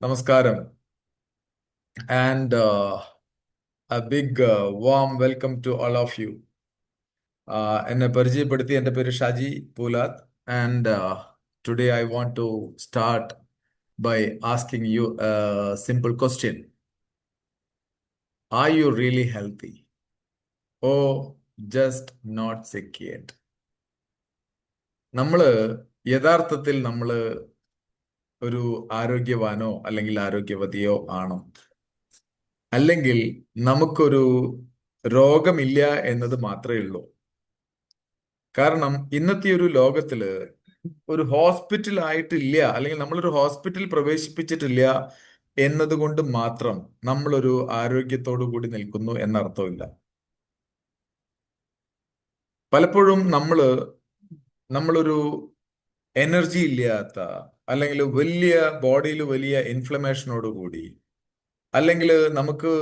നമസ്കാരം and a big warm welcome to all of you. എന്നെ പരിചയപ്പെടുത്തി എൻ്റെ പേര് Shaji പൂലാത്ത് and today I want to start by asking you a simple question. Are you really healthy or just not sick yet? നമ്മള് യഥാർത്ഥത്തിൽ നമ്മള് ഒരു ആരോഗ്യവാനോ അല്ലെങ്കിൽ ആരോഗ്യവതിയോ ആണോ? അല്ലെങ്കിൽ നമുക്കൊരു രോഗമില്ല എന്നത് മാത്രമേ ഉള്ളൂ? കാരണം ഇന്നത്തെ ഒരു ലോകത്തില് ഒരു ഹോസ്പിറ്റൽ ആയിട്ടില്ല അല്ലെങ്കിൽ നമ്മളൊരു ഹോസ്പിറ്റൽ പ്രവേശിപ്പിച്ചിട്ടില്ല എന്നതുകൊണ്ട് മാത്രം നമ്മളൊരു ആരോഗ്യത്തോടു കൂടി നിൽക്കുന്നു എന്നർത്ഥമില്ല. പലപ്പോഴും നമ്മളൊരു എനർജി ഇല്ലാത്ത അല്ലെങ്കിൽ വലിയ ബോഡിയിൽ വലിയ ഇൻഫ്ലമേഷനോട് കൂടി അല്ലെങ്കിൽ നമുക്ക്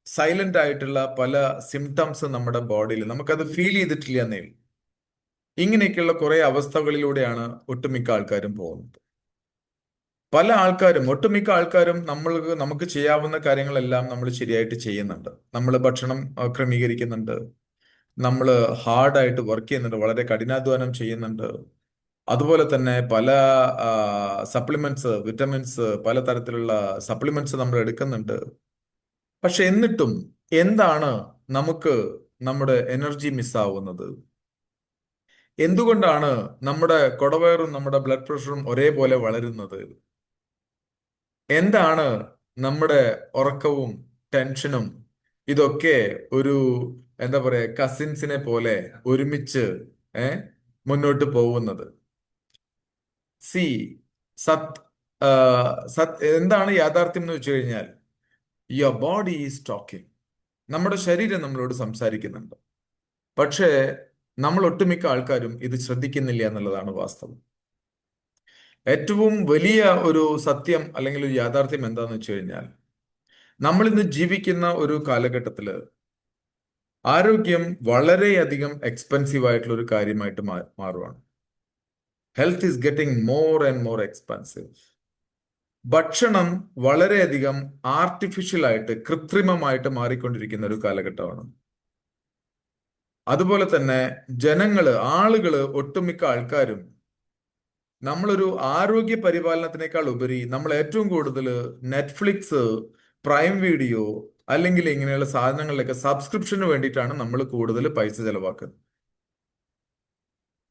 സൈലന്റ് ആയിട്ടുള്ള പല സിംറ്റംസ് നമ്മുടെ ബോഡിയിൽ നമുക്കത് ഫീൽ ചെയ്തിട്ടില്ല എന്നേ ഉള്ളൂ. ഇങ്ങനെയൊക്കെയുള്ള കുറെ അവസ്ഥകളിലൂടെയാണ് ഒട്ടുമിക്ക ആൾക്കാരും പോകുന്നത്. പല ആൾക്കാരും ഒട്ടുമിക്ക ആൾക്കാരും നമുക്ക് ചെയ്യാവുന്ന കാര്യങ്ങളെല്ലാം നമ്മൾ ശരിയായിട്ട് ചെയ്യുന്നുണ്ട്. നമ്മൾ ഭക്ഷണം ക്രമീകരിക്കുന്നുണ്ട്, നമ്മൾ ഹാർഡായിട്ട് വർക്ക് ചെയ്യുന്നുണ്ട്, വളരെ കഠിനാധ്വാനം ചെയ്യുന്നുണ്ട്. അതുപോലെ തന്നെ പല സപ്ലിമെന്റ്സ്, വിറ്റമിൻസ്, പലതരത്തിലുള്ള സപ്ലിമെന്റ്സ് നമ്മൾ എടുക്കുന്നുണ്ട്. പക്ഷെ എന്നിട്ടും എന്താണ് നമുക്ക് നമ്മുടെ എനർജി മിസ്സാവുന്നത്? എന്തുകൊണ്ടാണ് നമ്മുടെ കൊടവയറും നമ്മുടെ ബ്ലഡ് പ്രഷറും ഒരേപോലെ വളരുന്നത്? എന്താണ് നമ്മുടെ ഉറക്കവും ടെൻഷനും ഇതൊക്കെ ഒരു എന്താ പറയാ കസിൻസിനെ പോലെ ഒരുമിച്ച് മുന്നോട്ട് പോകുന്നത്? സി സത് എന്താണ് യാഥാർത്ഥ്യം എന്ന് വെച്ച് കഴിഞ്ഞാൽ യുവർ ബോഡി ഈസ് ടോക്കിംഗ്. നമ്മുടെ ശരീരം നമ്മളോട് സംസാരിക്കുന്നുണ്ട്. പക്ഷേ നമ്മൾ ഒട്ടുമിക്ക ആൾക്കാരും ഇത് ശ്രദ്ധിക്കുന്നില്ല എന്നുള്ളതാണ് വാസ്തവം. ഏറ്റവും വലിയ ഒരു സത്യം അല്ലെങ്കിൽ ഒരു യാഥാർത്ഥ്യം എന്താന്ന് വെച്ച് കഴിഞ്ഞാൽ നമ്മൾ ഇന്ന് ജീവിക്കുന്ന ഒരു കാലഘട്ടത്തില് ആരോഗ്യം വളരെയധികം എക്സ്പെൻസീവ് ആയിട്ടുള്ള ഒരു കാര്യമായിട്ട് മാറുവാണ്. Health is getting more and more expensive. ഭക്ഷണം വളരെയധികം ആർട്ടിഫിഷ്യൽ ആയിട്ട് കൃത്രിമമായിട്ട് മാറിക്കൊണ്ടിരിക്കുന്ന ഒരു കാലഘട്ടമാണ്. അതുപോലെ തന്നെ ആളുകള് ഒട്ടുമിക്ക ആൾക്കാരും നമ്മളൊരു ആരോഗ്യ പരിപാലനത്തിനേക്കാൾ ഉപരി നമ്മൾ ഏറ്റവും കൂടുതൽ നെറ്റ്ഫ്ലിക്സ്, പ്രൈം വീഡിയോ അല്ലെങ്കിൽ ഇങ്ങനെയുള്ള സാധനങ്ങളിലൊക്കെ സബ്സ്ക്രിപ്ഷന് വേണ്ടിയിട്ടാണ് നമ്മൾ കൂടുതൽ പൈസ ചെലവാക്കുന്നത്.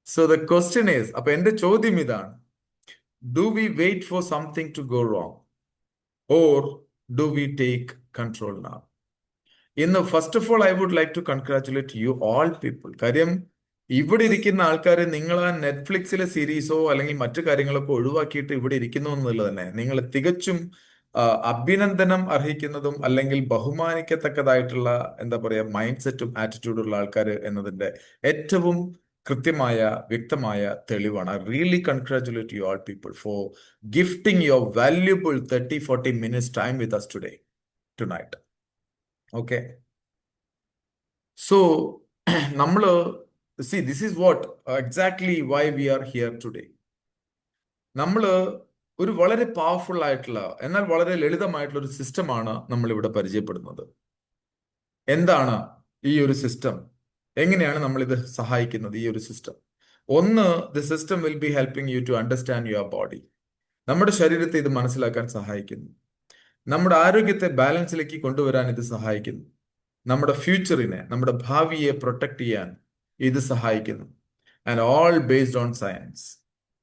സോ ദ ക്വസ്റ്റ്യൻ ഈസ്, അപ്പൊ എന്റെ ചോദ്യം ഇതാണ്, do we wait for something to go wrong or do we take control now? ഇന്ന് first of all I would like to congratulate you all people. കാര്യം ഇവിടെ ഇരിക്കുന്ന ആൾക്കാർ നിങ്ങൾ ആ നെറ്റ്ഫ്ലിക്സിലെ സീരീസോ അല്ലെങ്കിൽ മറ്റു കാര്യങ്ങളൊക്കെ ഒഴിവാക്കിയിട്ട് ഇവിടെ ഇരിക്കുന്നു എന്നുള്ളത് തന്നെ നിങ്ങൾ തികച്ചും അഭിനന്ദനം അർഹിക്കുന്നതും അല്ലെങ്കിൽ ബഹുമാനിക്കത്തക്കതായിട്ടുള്ള എന്താ പറയാ മൈൻഡ് സെറ്റും ആറ്റിറ്റ്യൂഡും ഉള്ള ആൾക്കാർ എന്നതിന്റെ ഏറ്റവും കൃത്യമായ വ്യക്തമായ തെളിവാണ്. I really congratulate you all people four gifting your valuable 30-40 minutes time with us today, tonight. Okay. So, നമ്മള് see, this is what exactly why we are here today. നമ്മള് ഒരു വളരെ പവർഫുൾ ആയിട്ടുള്ള എന്നാൽ വളരെ ലളിതമായിട്ടുള്ള ഒരു സിസ്റ്റമാണ് നമ്മൾ ഇവിടെ പരിചയപ്പെടുന്നത്. എന്താണ് ഈ ഒരു സിസ്റ്റം? എങ്ങനെയാണ് നമ്മൾ ഇത് സഹായിക്കുന്നത്? ഈ ഒരു സിസ്റ്റം ഒന്ന്, the system will be helping you to understand your body. നമ്മുടെ ശരീരത്തെ ഇത് മനസ്സിലാക്കാൻ സഹായിക്കുന്നു. നമ്മുടെ ആരോഗ്യത്തെ ബാലൻസിലേക്ക് കൊണ്ടുവരാൻ ഇത് സഹായിക്കുന്നു. നമ്മുടെ ഫ്യൂച്ചറിനെ, നമ്മുടെ ഭാവിയെ പ്രൊട്ടക്ട് ചെയ്യാൻ ഇത് സഹായിക്കുന്നു. And all based on science,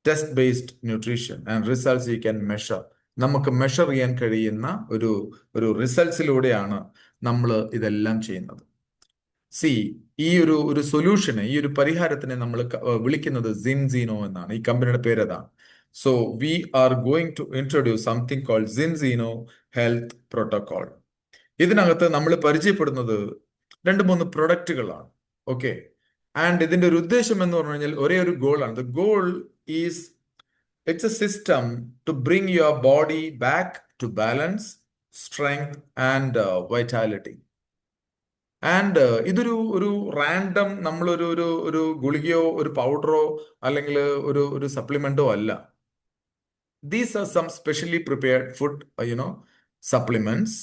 test based nutrition and results you can measure. നമുക്ക് മെഷർ ചെയ്യാൻ കഴിയുന്ന ഒരു റിസൾട്ട്സിലൂടെയാണ് നമ്മൾ ഇതെല്ലാം ചെയ്യുന്നത്. സി, ഈ സൊല്യൂഷനെ, ഈ ഒരു പരിഹാരത്തിനെ നമ്മൾ വിളിക്കുന്നത് സിൻസീനോ എന്നാണ്. ഈ കമ്പനിയുടെ പേര് അതാണ്. So we are going to introduce something called Zinzino health protocol. ഇതിനകത്ത് നമ്മൾ പരിചയപ്പെടുന്നത് 2-3 പ്രൊഡക്റ്റുകളാണ്. ഓക്കെ. ആൻഡ് ഇതിന്റെ ഒരു ഉദ്ദേശം എന്ന് പറഞ്ഞു കഴിഞ്ഞാൽ ഒരേ ഒരു ഗോളാണ്. The goal is it's a system to bring your body back to balance, strength and vitality. And ഇതൊരു റാൻഡം നമ്മളൊരു ഗുളികയോ ഒരു പൗഡറോ അല്ലെങ്കിൽ ഒരു സപ്ലിമെന്റോ അല്ല. These are some specially prepared food supplements.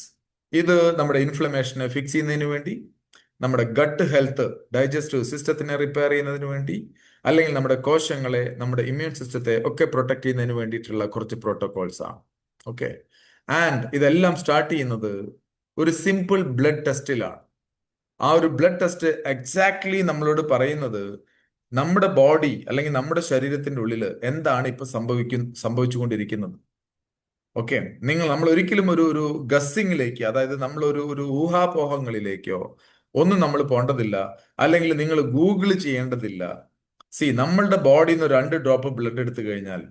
ഇത് നമ്മുടെ ഇൻഫ്ലമേഷനെ ഫിക്സ് ചെയ്യുന്നതിന് വേണ്ടി, നമ്മുടെ ഗട്ട് ഹെൽത്ത് ഡൈജസ്റ്റീവ് സിസ്റ്റത്തിനെ റിപ്പയർ ചെയ്യുന്നതിന് വേണ്ടി, അല്ലെങ്കിൽ നമ്മുടെ കോശങ്ങളെ, നമ്മുടെ ഇമ്മ്യൂൺ സിസ്റ്റത്തെ ഒക്കെ പ്രൊട്ടക്ട് ചെയ്യുന്നതിന് വേണ്ടിയിട്ടുള്ള കുറച്ച് പ്രോട്ടോകോൾസ് ആണ്. ഓക്കെ. ആൻഡ് ഇതെല്ലാം സ്റ്റാർട്ട് ചെയ്യുന്നത് ഒരു സിമ്പിൾ ബ്ലഡ് ടെസ്റ്റിലാണ്. ആ ഒരു ബ്ലഡ് ടെസ്റ്റ് എക്സാക്ട്ലി നമ്മളോട് പറയുന്നത് നമ്മുടെ ബോഡി അല്ലെങ്കിൽ നമ്മുടെ ശരീരത്തിന്റെ ഉള്ളിൽ എന്താണ് ഇപ്പൊ സംഭവിച്ചുകൊണ്ടിരിക്കുന്നത്. ഓക്കെ. നമ്മൾ ഒരിക്കലും ഒരു ഗസ്സിങ്ങിലേക്ക്, അതായത് നമ്മൾ ഒരു ഊഹാപോഹങ്ങളിലേക്കോ ഒന്നും നമ്മൾ പോകേണ്ടതില്ല, അല്ലെങ്കിൽ നിങ്ങൾ ഗൂഗിൾ ചെയ്യേണ്ടതില്ല. നമ്മളുടെ ബോഡിയിൽ നിന്ന് 2 ഡ്രോപ്പ് ബ്ലഡ് എടുത്തു കഴിഞ്ഞാൽ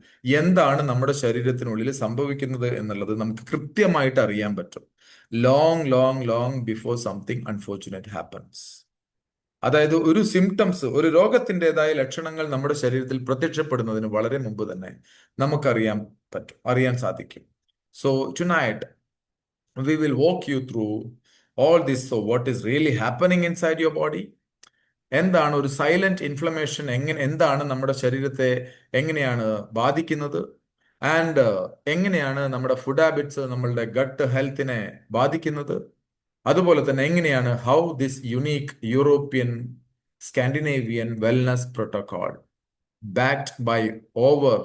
എന്താണ് നമ്മുടെ ശരീരത്തിനുള്ളിൽ സംഭവിക്കുന്നത് എന്നുള്ളത് നമുക്ക് കൃത്യമായിട്ട് അറിയാൻ പറ്റും. Long long long before something unfortunate happens. അതായത് ഒരു സിംറ്റംസ്, ഒരു രോഗത്തിൻ്റെതായ ലക്ഷണങ്ങൾ നമ്മുടെ ശരീരത്തിൽ പ്രത്യക്ഷപ്പെടുന്നതിന് വളരെ മുമ്പ് തന്നെ അറിയാൻ സാധിക്കും. So tonight we will walk you through all this. So what is really happening inside your body? എന്താണ് ഒരു സൈലന്റ് ഇൻഫ്ലമേഷൻ, എന്താണ് നമ്മുടെ ശരീരത്തെ എങ്ങനെയാണ് ബാധിക്കുന്നത്, ആൻഡ് എങ്ങനെയാണ് നമ്മുടെ ഫുഡ് ഹാബിറ്റ്സ് നമ്മളുടെ ഗട്ട് ഹെൽത്തിനെ ബാധിക്കുന്നത്, അതുപോലെ തന്നെ എങ്ങനെയാണ് how this unique European Scandinavian wellness protocol backed by over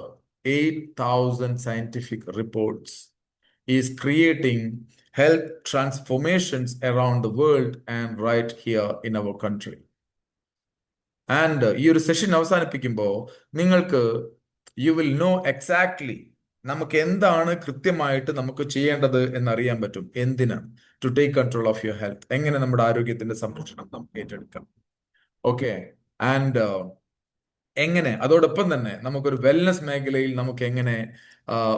8,000 scientific reports is creating health transformations around the world and right here in our country. And ഈ ഒരു സെഷൻ അവസാനിപ്പിക്കുമ്പോൾ നിങ്ങൾക്ക് യു വിൽ നോ എക്സാക്ട്ലി നമുക്ക് എന്താണ് കൃത്യമായിട്ട് നമുക്ക് ചെയ്യേണ്ടത് എന്നറിയാൻ പറ്റും. എന്തിന്? To take control of your health. എങ്ങനെ നമ്മുടെ ആരോഗ്യത്തിന്റെ സംരക്ഷണം നമുക്ക് ഏറ്റെടുക്കാം. ഓക്കെ. ആൻഡ് എങ്ങനെ അതോടൊപ്പം തന്നെ നമുക്കൊരു വെൽനസ് മേഖലയിൽ നമുക്ക് എങ്ങനെ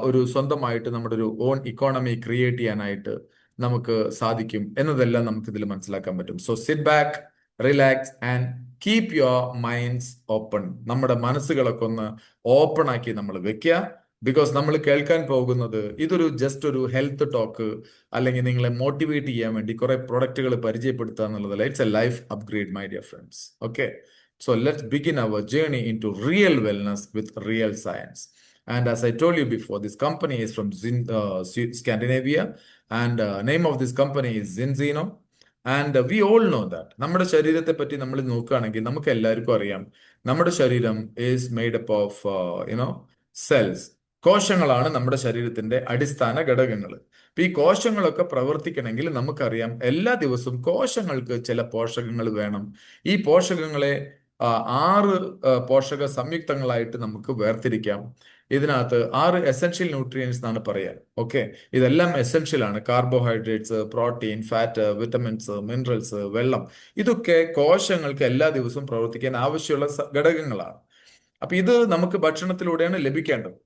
ഒരു സ്വന്തമായിട്ട് നമ്മുടെ ഒരു ഓൺ ഇക്കോണമി ക്രിയേറ്റ് ചെയ്യാനായിട്ട് നമുക്ക് സാധിക്കും എന്നതെല്ലാം നമുക്ക് ഇതിൽ മനസ്സിലാക്കാൻ പറ്റും. So sit back, relax and keep your minds open. നമ്മുടെ മനസ്സുകളൊക്കെ ഒന്ന് ഓപ്പൺ ആക്കി നമ്മൾ വെക്കുക. ബിക്കോസ് നമ്മൾ കേൾക്കാൻ പോകുന്നത് ഇതൊരു ജസ്റ്റ് ഒരു ഹെൽത്ത് ടോക്ക്, അല്ലെങ്കിൽ നിങ്ങളെ മോട്ടിവേറ്റ് ചെയ്യാൻ വേണ്ടി കുറെ പ്രൊഡക്റ്റുകൾ പരിചയപ്പെടുത്തുക എന്നുള്ളതല്ല. It's A life upgrade my dear friends. Okay. So let's begin our journey into real wellness with real science. And as I told you before, this company is from Scandinavia, and name of this company is Zinzino. And we all know that നമ്മുടെ ശരീരത്തെ പറ്റി നമ്മൾ നോക്കുകയാണെങ്കിൽ നമുക്ക് എല്ലാവർക്കും അറിയാം, നമ്മുടെ ശരീരം is made up of cells. കോശങ്ങളാണ് നമ്മുടെ ശരീരത്തിന്റെ അടിസ്ഥാന ഘടകങ്ങൾ. അപ്പൊ ഈ കോശങ്ങളൊക്കെ പ്രവർത്തിക്കണമെങ്കിൽ നമുക്കറിയാം എല്ലാ ദിവസവും കോശങ്ങൾക്ക് ചില പോഷകങ്ങൾ വേണം. ഈ പോഷകങ്ങളെ 6 പോഷക സംയുക്തങ്ങളായിട്ട് നമുക്ക് വേർതിരിക്കാം. ഇതിനകത്ത് 6 എസെൻഷ്യൽ ന്യൂട്രിയൻസ് എന്നാണ് പറയാൻ. ഓക്കെ. ഇതെല്ലാം എസെൻഷ്യൽ ആണ്. Carbohydrates, protein, fat, vitamins, minerals, വെള്ളം, ഇതൊക്കെ കോശങ്ങൾക്ക് എല്ലാ ദിവസവും പ്രവർത്തിക്കാൻ ആവശ്യമുള്ള ഘടകങ്ങളാണ്. അപ്പൊ ഇത് നമുക്ക് ഭക്ഷണത്തിലൂടെയാണ് ലഭിക്കേണ്ടത്.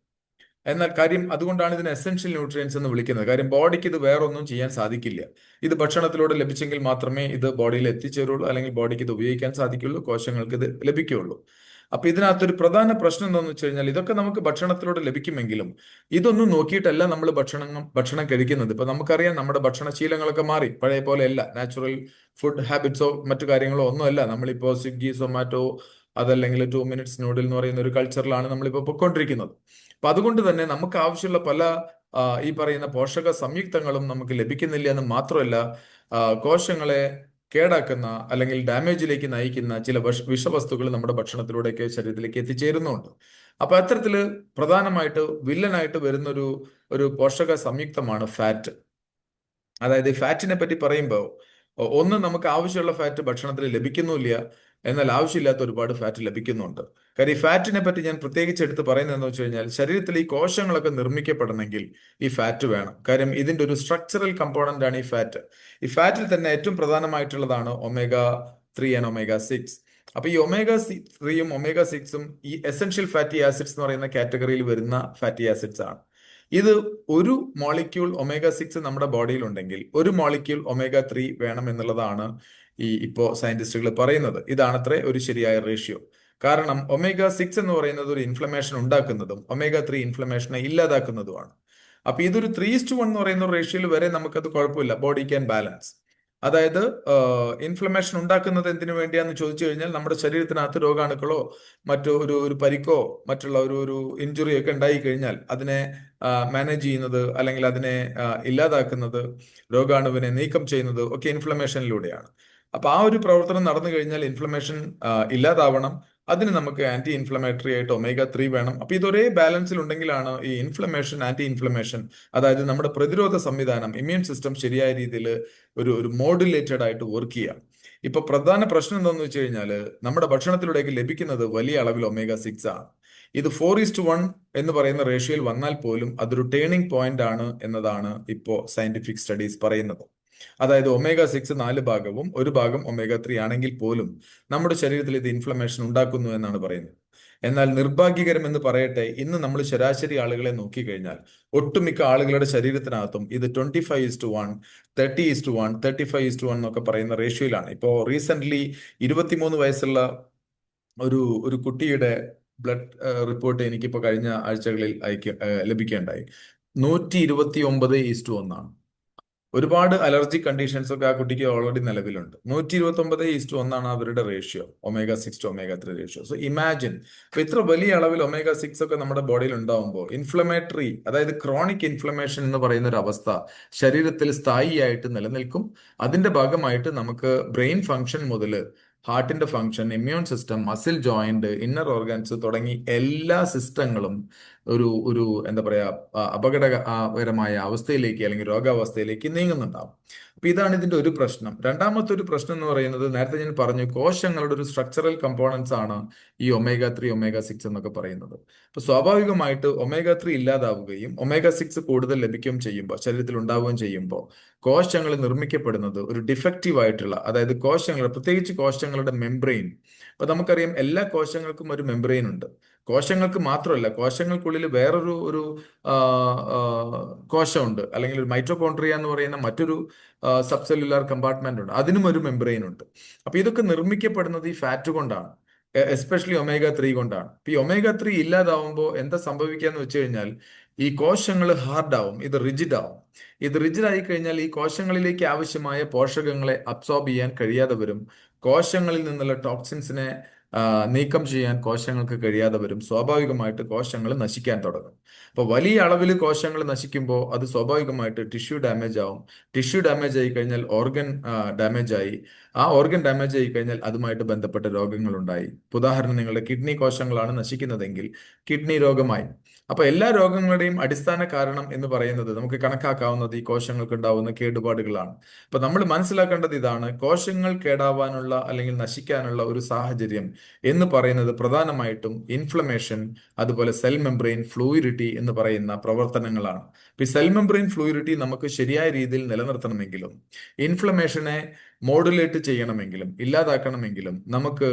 എന്നാൽ കാര്യം അതുകൊണ്ടാണ് ഇതിനെ എസെൻഷ്യൽ ന്യൂട്രിയൻസ് എന്ന് വിളിക്കുന്നത്. കാര്യം ബോഡിക്ക് ഇത് വേറൊന്നും ചെയ്യാൻ സാധിക്കില്ല. ഇത് ഭക്ഷണത്തിലൂടെ ലഭിച്ചെങ്കിൽ മാത്രമേ ഇത് ബോഡിയിൽ എത്തിച്ചേരുള്ളൂ, അല്ലെങ്കിൽ ബോഡിക്ക് ഇത് ഉപയോഗിക്കാൻ സാധിക്കുള്ളൂ, കോശങ്ങൾക്ക് ഇത് ലഭിക്കുകയുള്ളൂ. അപ്പൊ ഇതിനകത്തൊരു പ്രധാന പ്രശ്നം എന്താണെന്ന് വെച്ച് കഴിഞ്ഞാൽ ഇതൊക്കെ നമുക്ക് ഭക്ഷണത്തിലൂടെ ലഭിക്കുമെങ്കിലും ഇതൊന്നും നോക്കിയിട്ടല്ല നമ്മൾ ഭക്ഷണം കഴിക്കുന്നത്. ഇപ്പൊ നമുക്കറിയാം നമ്മുടെ ഭക്ഷണശീലങ്ങളൊക്കെ മാറി, പഴയ പോലെ അല്ല. നാച്ചുറൽ ഫുഡ് ഹാബിറ്റ്സോ മറ്റു കാര്യങ്ങളോ ഒന്നുമല്ല. നമ്മളിപ്പോ സ്വിഗ്ഗി, സൊമാറ്റോ, അതല്ലെങ്കിൽ 2 minutes നൂഡിൽ എന്ന് പറയുന്ന ഒരു കൾച്ചറിലാണ് നമ്മളിപ്പോൾ പൊയ്ക്കൊണ്ടിരിക്കുന്നത്. അപ്പൊ അതുകൊണ്ട് തന്നെ നമുക്ക് ആവശ്യമുള്ള പല ഈ പറയുന്ന പോഷക സംയുക്തങ്ങളും നമുക്ക് ലഭിക്കുന്നില്ല എന്ന് മാത്രമല്ല, കോശങ്ങളെ കേടാക്കുന്ന അല്ലെങ്കിൽ ഡാമേജിലേക്ക് നയിക്കുന്ന ചില വിഷവസ്തുക്കൾ നമ്മുടെ ഭക്ഷണത്തിലൂടെയൊക്കെ ശരീരത്തിലേക്ക് എത്തിച്ചേരുന്നുണ്ട്. അപ്പൊ അത്തരത്തില് പ്രധാനമായിട്ട് വില്ലനായിട്ട് വരുന്ന ഒരു പോഷക സംയുക്തമാണ് ഫാറ്റ്. അതായത് ഫാറ്റിനെ പറ്റി പറയുമ്പോൾ ഒന്ന്, നമുക്ക് ആവശ്യമുള്ള ഫാറ്റ് ഭക്ഷണത്തിൽ ലഭിക്കുന്നില്ല, എന്നാൽ ആവശ്യമില്ലാത്ത ഒരുപാട് ഫാറ്റ് ലഭിക്കുന്നുണ്ട്. കാര്യം ഈ ഫാറ്റിനെ പറ്റി ഞാൻ പ്രത്യേകിച്ച് എടുത്ത് പറയുന്നതെന്ന് വെച്ച് കഴിഞ്ഞാൽ ശരീരത്തിൽ ഈ കോശങ്ങളൊക്കെ നിർമ്മിക്കപ്പെടണമെങ്കിൽ ഈ ഫാറ്റ് വേണം. കാര്യം ഇതിന്റെ ഒരു സ്ട്രക്ചറൽ കമ്പോണന്റ് ആണ് ഈ ഫാറ്റ്. ഈ ഫാറ്റിൽ തന്നെ ഏറ്റവും പ്രധാനമായിട്ടുള്ളതാണ് omega-3 ആൻഡ് omega-6. അപ്പൊ ഈ omega-3യും omega-6ഉം ഈ എസെൻഷ്യൽ ഫാറ്റി ആസിഡ്സ് എന്ന് പറയുന്ന കാറ്റഗറിയിൽ വരുന്ന ഫാറ്റി ആസിഡ്സ് ആണ്. ഇത് ഒരു മോളിക്യൂൾ omega-6 നമ്മുടെ ബോഡിയിൽ ഉണ്ടെങ്കിൽ ഒരു മോളിക്യൂൾ omega-3 വേണം എന്നുള്ളതാണ് ഇപ്പോ സയന്റിസ്റ്റുകൾ പറയുന്നത്. ഇതാണത്രേ ഒരു ശരിയായ റേഷ്യോ. കാരണം omega-6 എന്ന് പറയുന്നത് ഒരു ഇൻഫ്ലമേഷൻ ഉണ്ടാക്കുന്നതും omega-3 ഇൻഫ്ലമേഷനെ ഇല്ലാതാക്കുന്നതുമാണ്. അപ്പൊ ഇതൊരു 3:1 എന്ന് പറയുന്ന റേഷ്യോയിൽ വരെ നമുക്കത് കുഴപ്പമില്ല, ബോഡി ക്യാൻ ബാലൻസ്. അതായത് ഇൻഫ്ലമേഷൻ ഉണ്ടാക്കുന്നത് എന്തിനു വേണ്ടിയാന്ന് ചോദിച്ചു കഴിഞ്ഞാൽ നമ്മുടെ ശരീരത്തിനകത്ത് രോഗാണുക്കളോ മറ്റോ ഒരു പരിക്കോ മറ്റുള്ള ഒരു ഇഞ്ചുറി ഒക്കെ ഉണ്ടായി കഴിഞ്ഞാൽ അതിനെ മാനേജ് ചെയ്യുന്നത് അല്ലെങ്കിൽ അതിനെ ഇല്ലാതാക്കുന്നത്, രോഗാണുവിനെ നീക്കം ചെയ്യുന്നത് ഒക്കെ ഇൻഫ്ലമേഷനിലൂടെയാണ്. അപ്പൊ ആ ഒരു പ്രവർത്തനം നടന്നു കഴിഞ്ഞാൽ ഇൻഫ്ലമേഷൻ ഇല്ലാതാവണം. അതിന് നമുക്ക് ആന്റി ഇൻഫ്ലമേറ്ററി ആയിട്ട് ഒമേഗ 3 വേണം. അപ്പൊ ഇതൊരേ ബാലൻസിൽ ഉണ്ടെങ്കിലാണ് ഈ ഇൻഫ്ലമേഷൻ, ആന്റി ഇൻഫ്ലമേഷൻ, അതായത് നമ്മുടെ പ്രതിരോധ സംവിധാനം, ഇമ്മ്യൂൺ സിസ്റ്റം ശരിയായ രീതിയിൽ ഒരു മോഡുലേറ്റഡ് ആയിട്ട് വർക്ക് ചെയ്യാം. ഇപ്പൊ പ്രധാന പ്രശ്നം എന്താണെന്ന് വെച്ച് കഴിഞ്ഞാൽ നമ്മുടെ ഭക്ഷണത്തിലൂടെയൊക്കെ ലഭിക്കുന്നത് വലിയ അളവിൽ ഒമേഗ 6 ആണ്. ഇത് 4:1 എന്ന് പറയുന്ന റേഷ്യോയിൽ വന്നാൽ പോലും അതൊരു ടേണിംഗ് പോയിന്റ് ആണ് എന്നതാണ് ഇപ്പോ സയന്റിഫിക് സ്റ്റഡീസ് പറയുന്നത്. അതായത് ഒമേഗ 6 4 ഭാഗവും 1 ഭാഗം ഒമേഗ 3 ആണെങ്കിൽ പോലും നമ്മുടെ ശരീരത്തിൽ ഇത് ഇൻഫ്ലമേഷൻ ഉണ്ടാക്കുന്നു എന്നാണ് പറയുന്നത്. എന്നാൽ നിർഭാഗ്യകരം എന്ന് പറയട്ടെ, ഇന്ന് നമ്മൾ ശരാശരി ആളുകളെ നോക്കിക്കഴിഞ്ഞാൽ ഒട്ടുമിക്ക ആളുകളുടെ ശരീരത്തിനകത്തും ഇത് 25:1, 30:1, 35:1 എന്നൊക്കെ പറയുന്ന റേഷ്യോയിലാണ്. ഇപ്പോൾ റീസെന്റ് 23 വയസ്സുള്ള ഒരു കുട്ടിയുടെ ബ്ലഡ് റിപ്പോർട്ട് എനിക്കിപ്പോൾ കഴിഞ്ഞ ആഴ്ചകളിൽ ലഭിക്കുകയുണ്ടായി. 129:1. ഒരുപാട് അലർജി കണ്ടീഷൻസ് ഒക്കെ ആ കുട്ടിക്ക് ഓൾറെഡി നിലവിലുണ്ട്. 129:1 അവരുടെ ratio, omega 6 to omega 3 ratio. So imagine, ഇപ്പൊ ഇത്ര വലിയ അളവിൽ ഒമേഗ 6 ഒക്കെ നമ്മുടെ ബോഡിയിൽ ഉണ്ടാവുമ്പോൾ ഇൻഫ്ലമേറ്ററി, അതായത് ക്രോണിക് ഇൻഫ്ലമേഷൻ എന്ന് പറയുന്ന ഒരു അവസ്ഥ ശരീരത്തിൽ സ്ഥായിയായിട്ട് നിലനിൽക്കും. അതിന്റെ ഭാഗമായിട്ട് നമുക്ക് ബ്രെയിൻ ഫംഗ്ഷൻ മുതൽ ഹാർട്ടിന്റെ function, immune system, muscle joint, inner organs തുടങ്ങി എല്ലാ സിസ്റ്റങ്ങളും ഒരു ഒരു എന്താ പറയാ അപകടകരമായ അവസ്ഥയിലേക്ക് അല്ലെങ്കിൽ രോഗാവസ്ഥയിലേക്ക് നീങ്ങുന്നുണ്ടാവും. അപ്പൊ ഇതാണ് ഇതിന്റെ ഒരു പ്രശ്നം. രണ്ടാമത്തെ ഒരു പ്രശ്നം എന്ന് പറയുന്നത്, നേരത്തെ ഞാൻ പറഞ്ഞു, കോശങ്ങളുടെ ഒരു സ്ട്രക്ചറൽ കമ്പോണൻസ് ആണ് ഈ ഒമേഗ 3, ഒമേഗ 6 എന്നൊക്കെ പറയുന്നത്. അപ്പൊ സ്വാഭാവികമായിട്ട് ഒമേഗ 3 ഇല്ലാതാവുകയും ഒമേഗ 6 കൂടുതൽ ലഭിക്കുകയും ചെയ്യുമ്പോൾ, ശരീരത്തിൽ ഉണ്ടാവുകയും ചെയ്യുമ്പോൾ കോശങ്ങൾ നിർമ്മിക്കപ്പെടുന്നത് ഒരു ഡിഫക്റ്റീവ് ആയിട്ടുള്ള, അതായത് കോശങ്ങൾ, പ്രത്യേകിച്ച് കോശങ്ങളുടെ മെംബ്രെയിൻ. അപ്പൊ നമുക്കറിയാം എല്ലാ കോശങ്ങൾക്കും ഒരു മെംബ്രെയിൻ ഉണ്ട്. കോശങ്ങൾക്ക് മാത്രമല്ല, കോശങ്ങൾക്കുള്ളിൽ വേറൊരു ഒരു ആ, ആ, കോശമുണ്ട്, അല്ലെങ്കിൽ ഒരു മൈറ്റോകോൺട്രിയ എന്ന് പറയുന്ന മറ്റൊരു സബ് സെല്ലുലാർ കമ്പാർട്ട്മെന്റ് ഉണ്ട്. അതിനും ഒരു മെംബ്രെയിൻ ഉണ്ട്. അപ്പൊ ഇതൊക്കെ നിർമ്മിക്കപ്പെടുന്നത് ഈ ഫാറ്റ് കൊണ്ടാണ്, എസ്പെഷ്യലി ഒമേഗ 3 കൊണ്ടാണ്. ഇപ്പൊ ഈ ഒമേഗ 3 ഇല്ലാതാവുമ്പോൾ എന്താ സംഭവിക്കാന്ന് വെച്ച് കഴിഞ്ഞാൽ ഈ കോശങ്ങൾ ഹാർഡ് ആവും, ഇത് റിജിഡ് ആവും. ഇത് റിജിഡ് ആയി കഴിഞ്ഞാൽ ഈ കോശങ്ങളിലേക്ക് ആവശ്യമായ പോഷകങ്ങളെ അബ്സോർബ് ചെയ്യാൻ കഴിയാതെ വരും. കോശങ്ങളിൽ നിന്നുള്ള ടോക്സിൻസിനെ നീക്കം ചെയ്യാൻ കോശങ്ങൾക്ക് കഴിയാതെ വരും. സ്വാഭാവികമായിട്ട് കോശങ്ങൾ നശിക്കാൻ തുടങ്ങും. അപ്പൊ വലിയ അളവിൽ കോശങ്ങൾ നശിക്കുമ്പോൾ അത് സ്വാഭാവികമായിട്ട് ടിഷ്യൂ ഡാമേജ് ആവും. ടിഷ്യൂ ഡാമേജ് ആയി കഴിഞ്ഞാൽ ഓർഗൻ ഡാമേജ് ആയി. ആ ഓർഗൻ ഡാമേജ് ആയി കഴിഞ്ഞാൽ അതുമായിട്ട് ബന്ധപ്പെട്ട രോഗങ്ങൾ ഉണ്ടായി. ഉദാഹരണം, നിങ്ങളുടെ കിഡ്നി കോശങ്ങളാണ് നശിക്കുന്നതെങ്കിൽ കിഡ്നി രോഗമായി. അപ്പൊ എല്ലാ രോഗങ്ങളുടെയും അടിസ്ഥാന കാരണം എന്ന് പറയുന്നത് നമുക്ക് കണക്കാക്കാവുന്നത് ഈ കോശങ്ങൾക്ക് ഉണ്ടാവുന്ന കേടുപാടുകളാണ്. അപ്പൊ നമ്മൾ മനസ്സിലാക്കേണ്ടത് ഇതാണ്: കോശങ്ങൾ കേടാവാനുള്ള അല്ലെങ്കിൽ നശിക്കാനുള്ള ഒരു സാഹചര്യം എന്ന് പറയുന്നത് പ്രധാനമായിട്ടും ഇൻഫ്ലമേഷൻ, അതുപോലെ സെൽ മെംബ്രെയിൻ ഫ്ലൂയിഡിറ്റി എന്ന് പറയുന്ന പ്രവർത്തനങ്ങളാണ്. ഇപ്പൊ ഈ സെൽ മെംബ്രെയിൻ ഫ്ലൂയിഡിറ്റി നമുക്ക് ശരിയായ രീതിയിൽ നിലനിർത്തണമെങ്കിലും ഇൻഫ്ലമേഷനെ മോഡുലേറ്റ് ചെയ്യണമെങ്കിലും ഇല്ലാതാക്കണമെങ്കിലും നമുക്ക്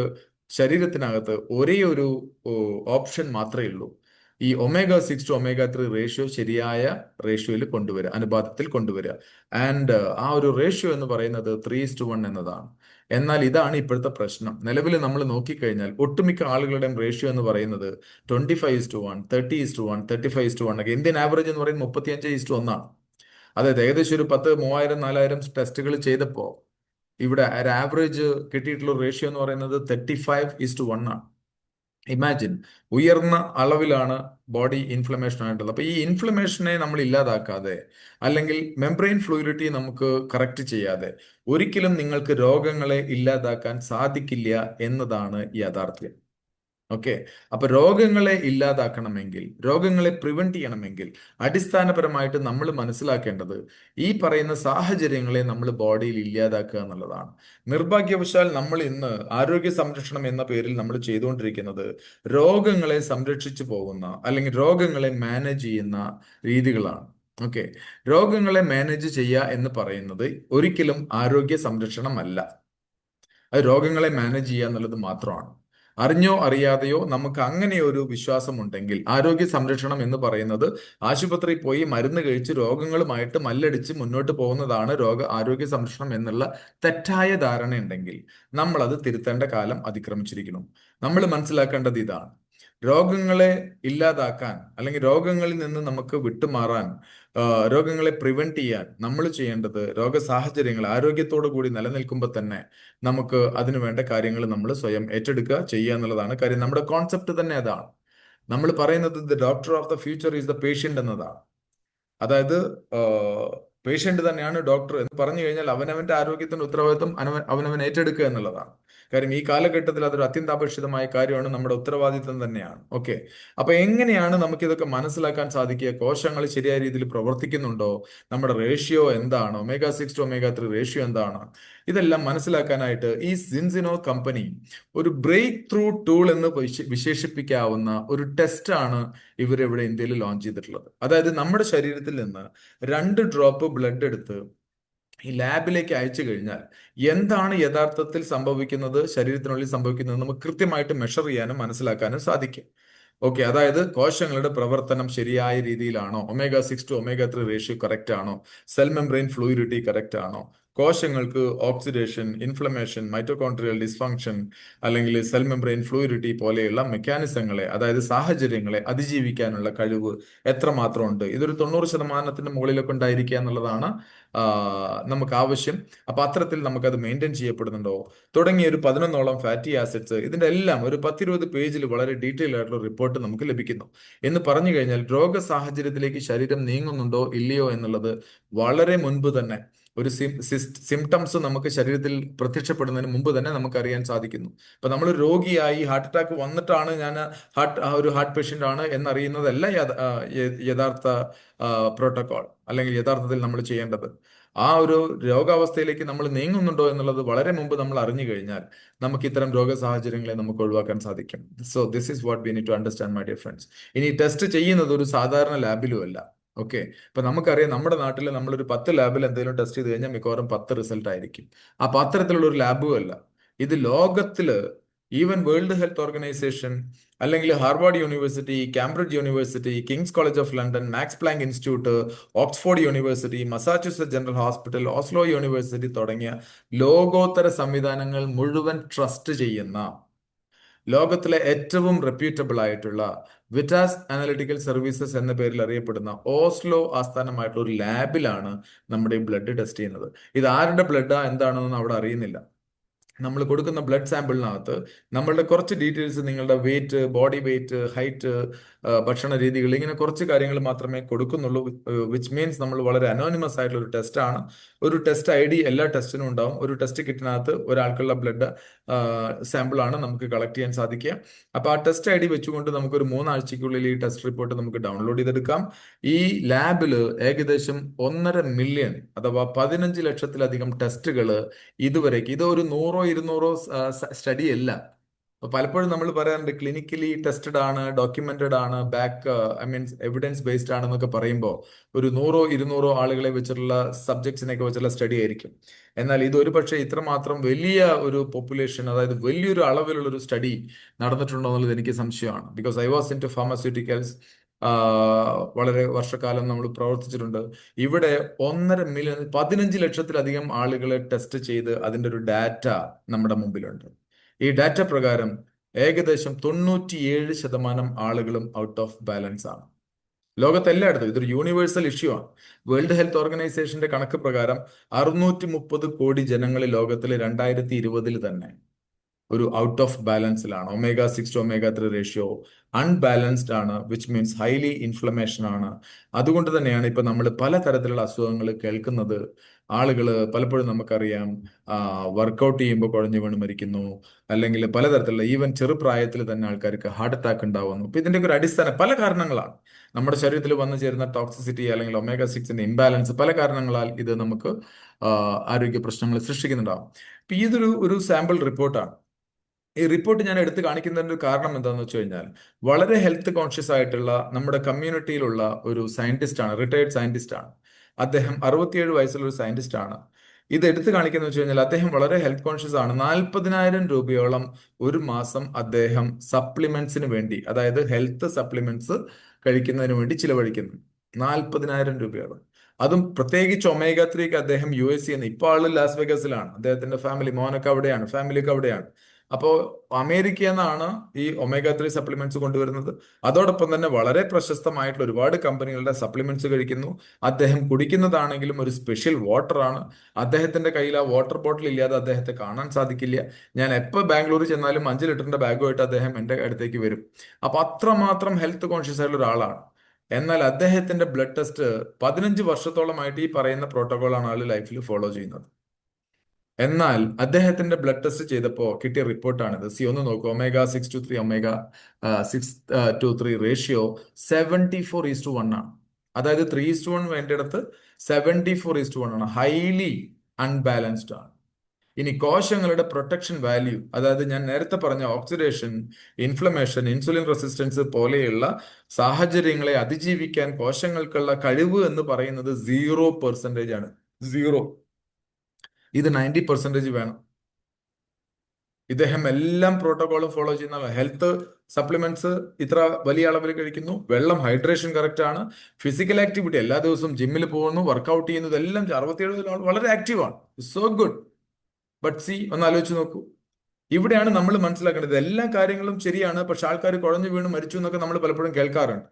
ശരീരത്തിനകത്ത് ഒരേ ഒരു ഓപ്ഷൻ മാത്രമേ ഉള്ളൂ: ഈ ഒമേഗ 6 ടു ഒമേഗ 3 റേഷ്യോ ശരിയായ റേഷ്യോയിൽ കൊണ്ടുവരിക, അനുപാതത്തിൽ കൊണ്ടുവരിക. ആൻഡ് ആ ഒരു റേഷ്യോ എന്ന് പറയുന്നത് 3:1 എന്നതാണ്. എന്നാൽ ഇതാണ് ഇപ്പോഴത്തെ പ്രശ്നം. നിലവിൽ നമ്മൾ നോക്കിക്കഴിഞ്ഞാൽ ഒട്ടുമിക്ക ആളുകളുടെയും റേഷ്യോ എന്ന് പറയുന്നത് 25:1, 30:1, 35:1 ഒക്കെ. ഇന്ത്യൻ ആവറേജ് എന്ന് പറയുന്നത് 35:1 ആണ്. അതായത് ഏകദേശം ഒരു 3000-4000 ടെസ്റ്റുകൾ ചെയ്തപ്പോൾ ഇവിടെ ഒരു ആവറേജ് കിട്ടിയിട്ടുള്ള റേഷ്യോ എന്ന് പറയുന്നത് 35:1 ആണ്. ഇമാജിൻ, ഉയർന്ന അളവിലാണ് ബോഡി ഇൻഫ്ലമേഷൻ ആയിട്ടുള്ളത്. അപ്പൊ ഈ ഇൻഫ്ലമേഷനെ നമ്മൾ ഇല്ലാതാക്കാതെ അല്ലെങ്കിൽ മെംബ്രെയിൻ ഫ്ലൂയിഡിറ്റി നമുക്ക് കറക്റ്റ് ചെയ്യാതെ ഒരിക്കലും നിങ്ങൾക്ക് രോഗങ്ങളെ ഇല്ലാതാക്കാൻ സാധിക്കില്ല എന്നതാണ് യാഥാർത്ഥ്യം. ഓക്കെ. അപ്പൊ രോഗങ്ങളെ ഇല്ലാതാക്കണമെങ്കിൽ, രോഗങ്ങളെ പ്രിവെന്റ് ചെയ്യണമെങ്കിൽ അടിസ്ഥാനപരമായിട്ട് നമ്മൾ മനസ്സിലാക്കേണ്ടത് ഈ പറയുന്ന സാഹചര്യങ്ങളെ നമ്മൾ ബോഡിയിൽ ഇല്ലാതാക്കുക എന്നുള്ളതാണ്. നിർഭാഗ്യവശാൽ നമ്മൾ ഇന്ന് ആരോഗ്യ സംരക്ഷണം എന്ന പേരിൽ നമ്മൾ ചെയ്തുകൊണ്ടിരിക്കുന്നത് രോഗങ്ങളെ സംരക്ഷിച്ചു പോകുന്ന അല്ലെങ്കിൽ രോഗങ്ങളെ മാനേജ് ചെയ്യുന്ന രീതികളാണ്. ഓക്കെ. രോഗങ്ങളെ മാനേജ് ചെയ്യുക എന്ന് പറയുന്നത് ഒരിക്കലും ആരോഗ്യ സംരക്ഷണമല്ല. അത് രോഗങ്ങളെ മാനേജ് ചെയ്യുക എന്നുള്ളത് മാത്രമാണ്. അറിഞ്ഞോ അറിയാതെയോ നമുക്ക് അങ്ങനെ ഒരു വിശ്വാസമുണ്ടെങ്കിൽ ആരോഗ്യ സംരക്ഷണം എന്ന് പറയുന്നത് ആശുപത്രിയിൽ പോയി മരുന്ന് കഴിച്ച് രോഗങ്ങളുമായിട്ട് മല്ലടിച്ച് മുന്നോട്ട് പോകുന്നതാണ് ആരോഗ്യ സംരക്ഷണം എന്നുള്ള തെറ്റായ ധാരണ ഉണ്ടെങ്കിൽ നമ്മൾ അത് തിരുത്തേണ്ട കാലം അതിക്രമിച്ചിരിക്കുന്നു. നമ്മൾ മനസ്സിലാക്കേണ്ടത് ഇതാണ്: രോഗങ്ങളെ ഇല്ലാതാക്കാൻ അല്ലെങ്കിൽ രോഗങ്ങളിൽ നിന്ന് നമുക്ക് വിട്ടുമാറാൻ, രോഗങ്ങളെ പ്രിവെന്റ് ചെയ്യാൻ നമ്മൾ ചെയ്യേണ്ടത്, രോഗ സാഹചര്യങ്ങൾ ആരോഗ്യത്തോടു കൂടി നിലനിൽക്കുമ്പോൾ തന്നെ നമുക്ക് അതിനു വേണ്ട കാര്യങ്ങൾ നമ്മൾ സ്വയം ഏറ്റെടുക്കുക, ചെയ്യുക എന്നുള്ളതാണ് കാര്യം. നമ്മുടെ കോൺസെപ്റ്റ് തന്നെ അതാണ്. നമ്മൾ പറയുന്നത് the doctor of the future is the patient എന്നതാണ്. അതായത് പേഷ്യന്റ് തന്നെയാണ് ഡോക്ടർ എന്ന് പറഞ്ഞു കഴിഞ്ഞാൽ അവനവന്റെ ആരോഗ്യത്തിന്റെ ഉത്തരവാദിത്വം അവനവൻ ഏറ്റെടുക്കുക എന്നുള്ളതാണ് കാര്യം. ഈ കാലഘട്ടത്തിൽ അതൊരു അത്യന്താപേക്ഷിതമായ കാര്യമാണ്, നമ്മുടെ ഉത്തരവാദിത്വം തന്നെയാണ്. ഓക്കെ, അപ്പൊ എങ്ങനെയാണ് നമുക്കിതൊക്കെ മനസ്സിലാക്കാൻ സാധിക്കുക? കോശങ്ങൾ ശരിയായ രീതിയിൽ പ്രവർത്തിക്കുന്നുണ്ടോ, നമ്മുടെ റേഷ്യോ എന്താണ്, ഒമേഗ 6 ടു ഒമേഗ 3 റേഷ്യോ എന്താണ്, ഇതെല്ലാം മനസ്സിലാക്കാനായിട്ട് ഈ സിൻസിനോ കമ്പനി ഒരു ബ്രേക്ക് ത്രൂ ടൂൾ എന്ന് വിശേഷിപ്പിക്കാവുന്ന ഒരു ടെസ്റ്റ് ആണ് ഇവരിവിടെ ഇന്ത്യയിൽ ലോഞ്ച് ചെയ്തിട്ടുള്ളത്. അതായത് നമ്മുടെ ശരീരത്തിൽ നിന്ന് 2 ഡ്രോപ്പ് ബ്ലഡ് എടുത്ത് ഈ ലാബിലേക്ക് അയച്ചു കഴിഞ്ഞാൽ എന്താണ് യഥാർത്ഥത്തിൽ സംഭവിക്കുന്നത്, ശരീരത്തിനുള്ളിൽ സംഭവിക്കുന്നത് നമുക്ക് കൃത്യമായിട്ട് മെഷർ ചെയ്യാനും മനസ്സിലാക്കാനും സാധിക്കും. ഓക്കെ, അതായത് കോശങ്ങളുടെ പ്രവർത്തനം ശരിയായ രീതിയിലാണോ, omega 6 to omega 3 ratio correct ആണോ, സെൽ മെംബ്രെയിൻ ഫ്ലൂയിഡിറ്റി കറക്റ്റ് ആണോ, കോശങ്ങൾക്ക് ഓക്സിഡേഷൻ, ഇൻഫ്ലമേഷൻ, മൈറ്റോകോൺട്രിയൽ ഡിസ്ഫങ്ഷൻ അല്ലെങ്കിൽ സെൽ മെംബ്രെയിൻ ഫ്ലൂയിഡിറ്റി പോലെയുള്ള മെക്കാനിസങ്ങളെ, അതായത് സാഹചര്യങ്ങളെ അതിജീവിക്കാനുള്ള കഴിവ് എത്രമാത്രം ഉണ്ട്, ഇതൊരു 90% മുകളിലൊക്കെ ഉണ്ടായിരിക്കുക എന്നുള്ളതാണ് നമുക്ക് ആവശ്യം. അപ്പൊ അത്തരത്തിൽ നമുക്കത് മെയിൻറ്റെയിൻ ചെയ്യപ്പെടുന്നുണ്ടോ തുടങ്ങിയ ഒരു 11ഓളം ഫാറ്റി ആസിഡ്സ്, ഇതിന്റെ എല്ലാം ഒരു 10-20 പേജിൽ വളരെ ഡീറ്റെയിൽ ആയിട്ടുള്ള റിപ്പോർട്ട് നമുക്ക് ലഭിക്കുന്നു. എന്ന് പറഞ്ഞു കഴിഞ്ഞാൽ രോഗ സാഹചര്യത്തിലേക്ക് ശരീരം നീങ്ങുന്നുണ്ടോ ഇല്ലയോ എന്നുള്ളത് വളരെ മുൻപ് തന്നെ, ഒരു സിംറ്റംസ് നമുക്ക് ശരീരത്തിൽ പ്രത്യക്ഷപ്പെടുന്നതിന് മുമ്പ് തന്നെ നമുക്ക് അറിയാൻ സാധിക്കുന്നു. ഇപ്പൊ നമ്മൾ രോഗിയായി ഹാർട്ട് അറ്റാക്ക് വന്നിട്ടാണ് ഞാൻ ഒരു ഹാർട്ട് പേഷ്യന്റ് ആണ് എന്നറിയുന്നതല്ല യഥാർത്ഥ പ്രോട്ടോകോൾ, അല്ലെങ്കിൽ യഥാർത്ഥത്തിൽ നമ്മൾ ചെയ്യേണ്ടത്. ആ ഒരു രോഗാവസ്ഥയിലേക്ക് നമ്മൾ നീങ്ങുന്നുണ്ടോ എന്നുള്ളത് വളരെ മുമ്പ് നമ്മൾ അറിഞ്ഞു കഴിഞ്ഞാൽ നമുക്ക് ഇത്തരം രോഗ സാഹചര്യങ്ങളെ നമുക്ക് ഒഴിവാക്കാൻ സാധിക്കും. So this is what we need to understand, my dear friends. ഇനി ടെസ്റ്റ് ചെയ്യുന്നത് ഒരു സാധാരണ ലാബിലും അല്ല. ഓക്കെ, ഇപ്പൊ നമുക്കറിയാം നമ്മുടെ നാട്ടിൽ നമ്മളൊരു 10 ലാബിൽ എന്തെങ്കിലും ടെസ്റ്റ് ചെയ്ത് കഴിഞ്ഞാൽ മിക്കവാറും 10 റിസൾട്ട് ആയിരിക്കും. അപ്പൊ അത്തരത്തിലുള്ള ഒരു ലാബും അല്ല ഇത്. ലോകത്തില് ഈവൻ വേൾഡ് ഹെൽത്ത് ഓർഗനൈസേഷൻ അല്ലെങ്കിൽ Harvard University, Cambridge University, King's College of London, Max Planck Institute, Oxford University, Massachusetts General Hospital, Oslo University തുടങ്ങിയ ലോകോത്തര സംവിധാനങ്ങൾ മുഴുവൻ ട്രസ്റ്റ് ചെയ്യുന്ന, ലോകത്തിലെ ഏറ്റവും റെപ്യൂട്ടബിൾ ആയിട്ടുള്ള വിറ്റാസ് അനലിറ്റിക്കൽ സർവീസസ് എന്ന പേരിൽ അറിയപ്പെടുന്ന ഓസ്ലോ ആസ്ഥാനമായിട്ടുള്ള ഒരു ലാബിലാണ് നമ്മുടെ ഈ ബ്ലഡ് ടെസ്റ്റ് ചെയ്യുന്നത്. ഇത് ആരുടെ ബ്ലഡാ എന്താണെന്നൊന്നും അവിടെ അറിയുന്നില്ല. നമ്മൾ കൊടുക്കുന്ന ബ്ലഡ് സാമ്പിളിനകത്ത് നമ്മളുടെ കുറച്ച് ഡീറ്റെയിൽസ്, നിങ്ങളുടെ വെയിറ്റ്, ബോഡി വെയിറ്റ്, ഹൈറ്റ്, ഭക്ഷണ രീതികൾ, ഇങ്ങനെ കുറച്ച് കാര്യങ്ങൾ മാത്രമേ കൊടുക്കുന്നുള്ളൂ. വിച്ച് മീൻസ് നമ്മൾ വളരെ അനോണിമസ് ആയിട്ടുള്ള ഒരു ടെസ്റ്റ് ആണ്. ഒരു ടെസ്റ്റ് ID എല്ലാ ടെസ്റ്റിനും ഉണ്ടാവും. ഒരു ടെസ്റ്റ് കിറ്റിനകത്ത് ഒരാൾക്കുള്ള ബ്ലഡ് സാമ്പിൾ ആണ് നമുക്ക് കളക്ട് ചെയ്യാൻ സാധിക്കുക. അപ്പൊ ആ ടെസ്റ്റ് ID വെച്ചുകൊണ്ട് നമുക്കൊരു 3 ആഴ്ചയ്ക്കുള്ളിൽ ഈ ടെസ്റ്റ് റിപ്പോർട്ട് നമുക്ക് ഡൗൺലോഡ് ചെയ്തെടുക്കാം. ഈ ലാബില് ഏകദേശം 1.5 മില്യൺ അഥവാ 15 ലക്ഷത്തിലധികം ടെസ്റ്റുകൾ ഇതുവരേക്ക്, ഇത് ഒരു 100-200 സ്റ്റഡി അല്ല. അപ്പൊ പലപ്പോഴും നമ്മൾ പറയാറുണ്ട് ക്ലിനിക്കലി ടെസ്റ്റഡ് ആണ്, ഡോക്യുമെന്റഡ് ആണ്, ഐ മീൻസ് എവിഡൻസ് ബേസ്ഡ് ആണെന്നൊക്കെ പറയുമ്പോൾ ഒരു 100-200 ആളുകളെ വെച്ചിട്ടുള്ള സബ്ജക്ട്സിനെയൊക്കെ വെച്ചുള്ള സ്റ്റഡി ആയിരിക്കും. എന്നാൽ ഇത് ഒരു പക്ഷേ ഇത്രമാത്രം വലിയ ഒരു പോപ്പുലേഷൻ, അതായത് വലിയൊരു അളവിലുള്ള ഒരു സ്റ്റഡി നടന്നിട്ടുണ്ടോ എന്നുള്ളത് എനിക്ക് സംശയമാണ്. Because I was into pharmaceuticals, വളരെ വർഷക്കാലം നമ്മൾ പ്രവർത്തിച്ചിട്ടുണ്ട്. ഇവിടെ 1.5 മില്യൺ 15 ലക്ഷത്തിലധികം ആളുകളെ ടെസ്റ്റ് ചെയ്ത് അതിന്റെ ഒരു ഡാറ്റ നമ്മുടെ മുമ്പിലുണ്ട്. ഈ ഡാറ്റ പ്രകാരം ഏകദേശം 97% ആളുകളും ഔട്ട് ഓഫ് ബാലൻസ് ആണ്. ലോകത്തെല്ലായിടത്തും ഇതൊരു യൂണിവേഴ്സൽ ഇഷ്യൂ ആണ്. വേൾഡ് ഹെൽത്ത് ഓർഗനൈസേഷന്റെ കണക്ക് പ്രകാരം 630 കോടി ജനങ്ങൾ ലോകത്തിൽ 2020 തന്നെ ഒരു ഔട്ട് ഓഫ് ബാലൻസിലാണ്. Omega 6 to omega 3 ratio unbalanced ആണ്, വിച്ച് മീൻസ് ഹൈലി ഇൻഫ്ലമേഷൻ ആണ്. അതുകൊണ്ട് തന്നെയാണ് ഇപ്പൊ നമ്മൾ പലതരത്തിലുള്ള അസുഖങ്ങൾ കേൾക്കുന്നത്. ആളുകൾ പലപ്പോഴും നമുക്കറിയാം വർക്കൗട്ട് ചെയ്യുമ്പോൾ കുഴഞ്ഞു വീണ് മരിക്കുന്നു, അല്ലെങ്കിൽ പലതരത്തിലുള്ള ഈവൻ ചെറുപ്രായത്തിൽ തന്നെ ആൾക്കാർക്ക് ഹാർട്ട് അറ്റാക്ക് ഉണ്ടാവുന്നു. അപ്പൊ ഇതിന്റെ ഒരു അടിസ്ഥാനം പല കാരണങ്ങളാണ്. നമ്മുടെ ശരീരത്തിൽ വന്നു ചേരുന്ന ടോക്സിസിറ്റി അല്ലെങ്കിൽ ഒമേഗ 6 ഇംബാലൻസ്, പല കാരണങ്ങളാൽ ഇത് നമുക്ക് ആരോഗ്യ പ്രശ്നങ്ങൾ സൃഷ്ടിക്കുന്നുണ്ടാവും. അപ്പൊ ഇതൊരു സാമ്പിൾ റിപ്പോർട്ടാണ്. ഈ റിപ്പോർട്ട് ഞാൻ എടുത്തു കാണിക്കുന്നതിന്റെ ഒരു കാരണം എന്താണെന്ന് വെച്ച് കഴിഞ്ഞാൽ, വളരെ ഹെൽത്ത് കോൺഷ്യസ് ആയിട്ടുള്ള നമ്മുടെ കമ്മ്യൂണിറ്റിയിലുള്ള ഒരു സയന്റിസ്റ്റ് ആണ്, റിട്ടയർഡ് സയന്റിസ്റ്റ് ആണ് അദ്ദേഹം. 67 വയസ്സുള്ള ഒരു സയന്റിസ്റ്റ് ആണ്. ഇത് എടുത്തു കാണിക്കുന്നത് വെച്ച് കഴിഞ്ഞാൽ അദ്ദേഹം വളരെ ഹെൽത്ത് കോൺഷ്യസ് ആണ്. 40,000 രൂപയോളം ഒരു മാസം അദ്ദേഹം സപ്ലിമെന്റ്സിന് വേണ്ടി, അതായത് ഹെൽത്ത് സപ്ലിമെന്റ്സ് കഴിക്കുന്നതിന് വേണ്ടി ചിലവഴിക്കുന്നു. 40,000 രൂപയോളം. അതും പ്രത്യേകിച്ച് ഒമേഗ 3ക്ക് അദ്ദേഹം USA, ഇപ്പോൾ ആള് ലാസ് വെഗസിലാണ്, അദ്ദേഹത്തിന്റെ ഫാമിലി മോനൊക്കെ അവിടെയാണ്, ഫാമിലിയൊക്കെ അവിടെയാണ്. അപ്പോൾ അമേരിക്കയിൽ നിന്നാണ് ഈ ഒമേഗ 3 സപ്ലിമെന്റ്സ് കൊണ്ടുവരുന്നത്. അതോടൊപ്പം തന്നെ വളരെ പ്രശസ്തമായിട്ടുള്ള ഒരുപാട് കമ്പനികളുടെ സപ്ലിമെന്റ്സ് കഴിക്കുന്നു. അദ്ദേഹം കുടിക്കുന്നതാണെങ്കിലും ഒരു സ്പെഷ്യൽ വാട്ടർ ആണ്. അദ്ദേഹത്തിന്റെ കയ്യിൽ ആ വാട്ടർ ബോട്ടിൽ ഇല്ലാതെ അദ്ദേഹത്തെ കാണാൻ സാധിക്കില്ല. ഞാൻ എപ്പോൾ ബാംഗ്ലൂർ ചെന്നാലും 5 ലിറ്ററിന്റെ ബാഗുമായിട്ട് അദ്ദേഹം എൻ്റെ അടുത്തേക്ക് വരും. അപ്പൊ അത്രമാത്രം ഹെൽത്ത് കോൺഷ്യസ് ആയിട്ടുള്ള ഒരാളാണ്. എന്നാൽ അദ്ദേഹത്തിന്റെ ബ്ലഡ് ടെസ്റ്റ് 15 വർഷത്തോളമായിട്ട് ഈ പറയുന്ന പ്രോട്ടോകോളാണ് ആൾ ലൈഫിൽ ഫോളോ ചെയ്യുന്നത്. എന്നാൽ അദ്ദേഹത്തിന്റെ ബ്ലഡ് ടെസ്റ്റ് ചെയ്തപ്പോൾ കിട്ടിയ റിപ്പോർട്ടാണിത്. ഒന്ന് നോക്കൂ, omega 6 to 3, omega 6 to 3 ratio 74:1 ആണ്. അതായത് 3:1 വേണ്ടിടത്ത് 74:1 ആണ്. ഹൈലി അൺബാലൻസ്ഡ് ആണ്. ഇനി കോശങ്ങളുടെ പ്രൊട്ടക്ഷൻ വാല്യൂ, അതായത് ഞാൻ നേരത്തെ പറഞ്ഞ ഓക്സിഡേഷൻ, ഇൻഫ്ലമേഷൻ, ഇൻസുലിൻ റെസിസ്റ്റൻസ് പോലെയുള്ള സാഹചര്യങ്ങളെ അതിജീവിക്കാൻ കോശങ്ങൾക്കുള്ള കഴിവ് എന്ന് പറയുന്നത് 0% ആണ്. 0. ഇത് 90% വേണം. ഇദ്ദേഹം എല്ലാം പ്രോട്ടോകോളും ഫോളോ ചെയ്യുന്ന ഹെൽത്ത് സപ്ലിമെന്റ്സ് ഇത്ര വലിയ അളവിൽ കഴിക്കുന്നു. വെള്ളം, ഹൈഡ്രേഷൻ കറക്റ്റ് ആണ്. ഫിസിക്കൽ ആക്ടിവിറ്റി എല്ലാ ദിവസവും ജിമ്മിൽ പോകുന്നു, വർക്കൗട്ട് ചെയ്യുന്നു. ഇതെല്ലാം 67 വളരെ ആക്റ്റീവാണ്. So good. ബട്ട് സി, ഒന്ന് ആലോചിച്ച് നോക്കൂ. ഇവിടെയാണ് നമ്മൾ മനസ്സിലാക്കേണ്ടത്. എല്ലാ കാര്യങ്ങളും ശരിയാണ്, പക്ഷെ ആൾക്കാർ കുഴഞ്ഞു വീണ് മരിച്ചു എന്നൊക്കെ നമ്മൾ പലപ്പോഴും കേൾക്കാറുണ്ട്.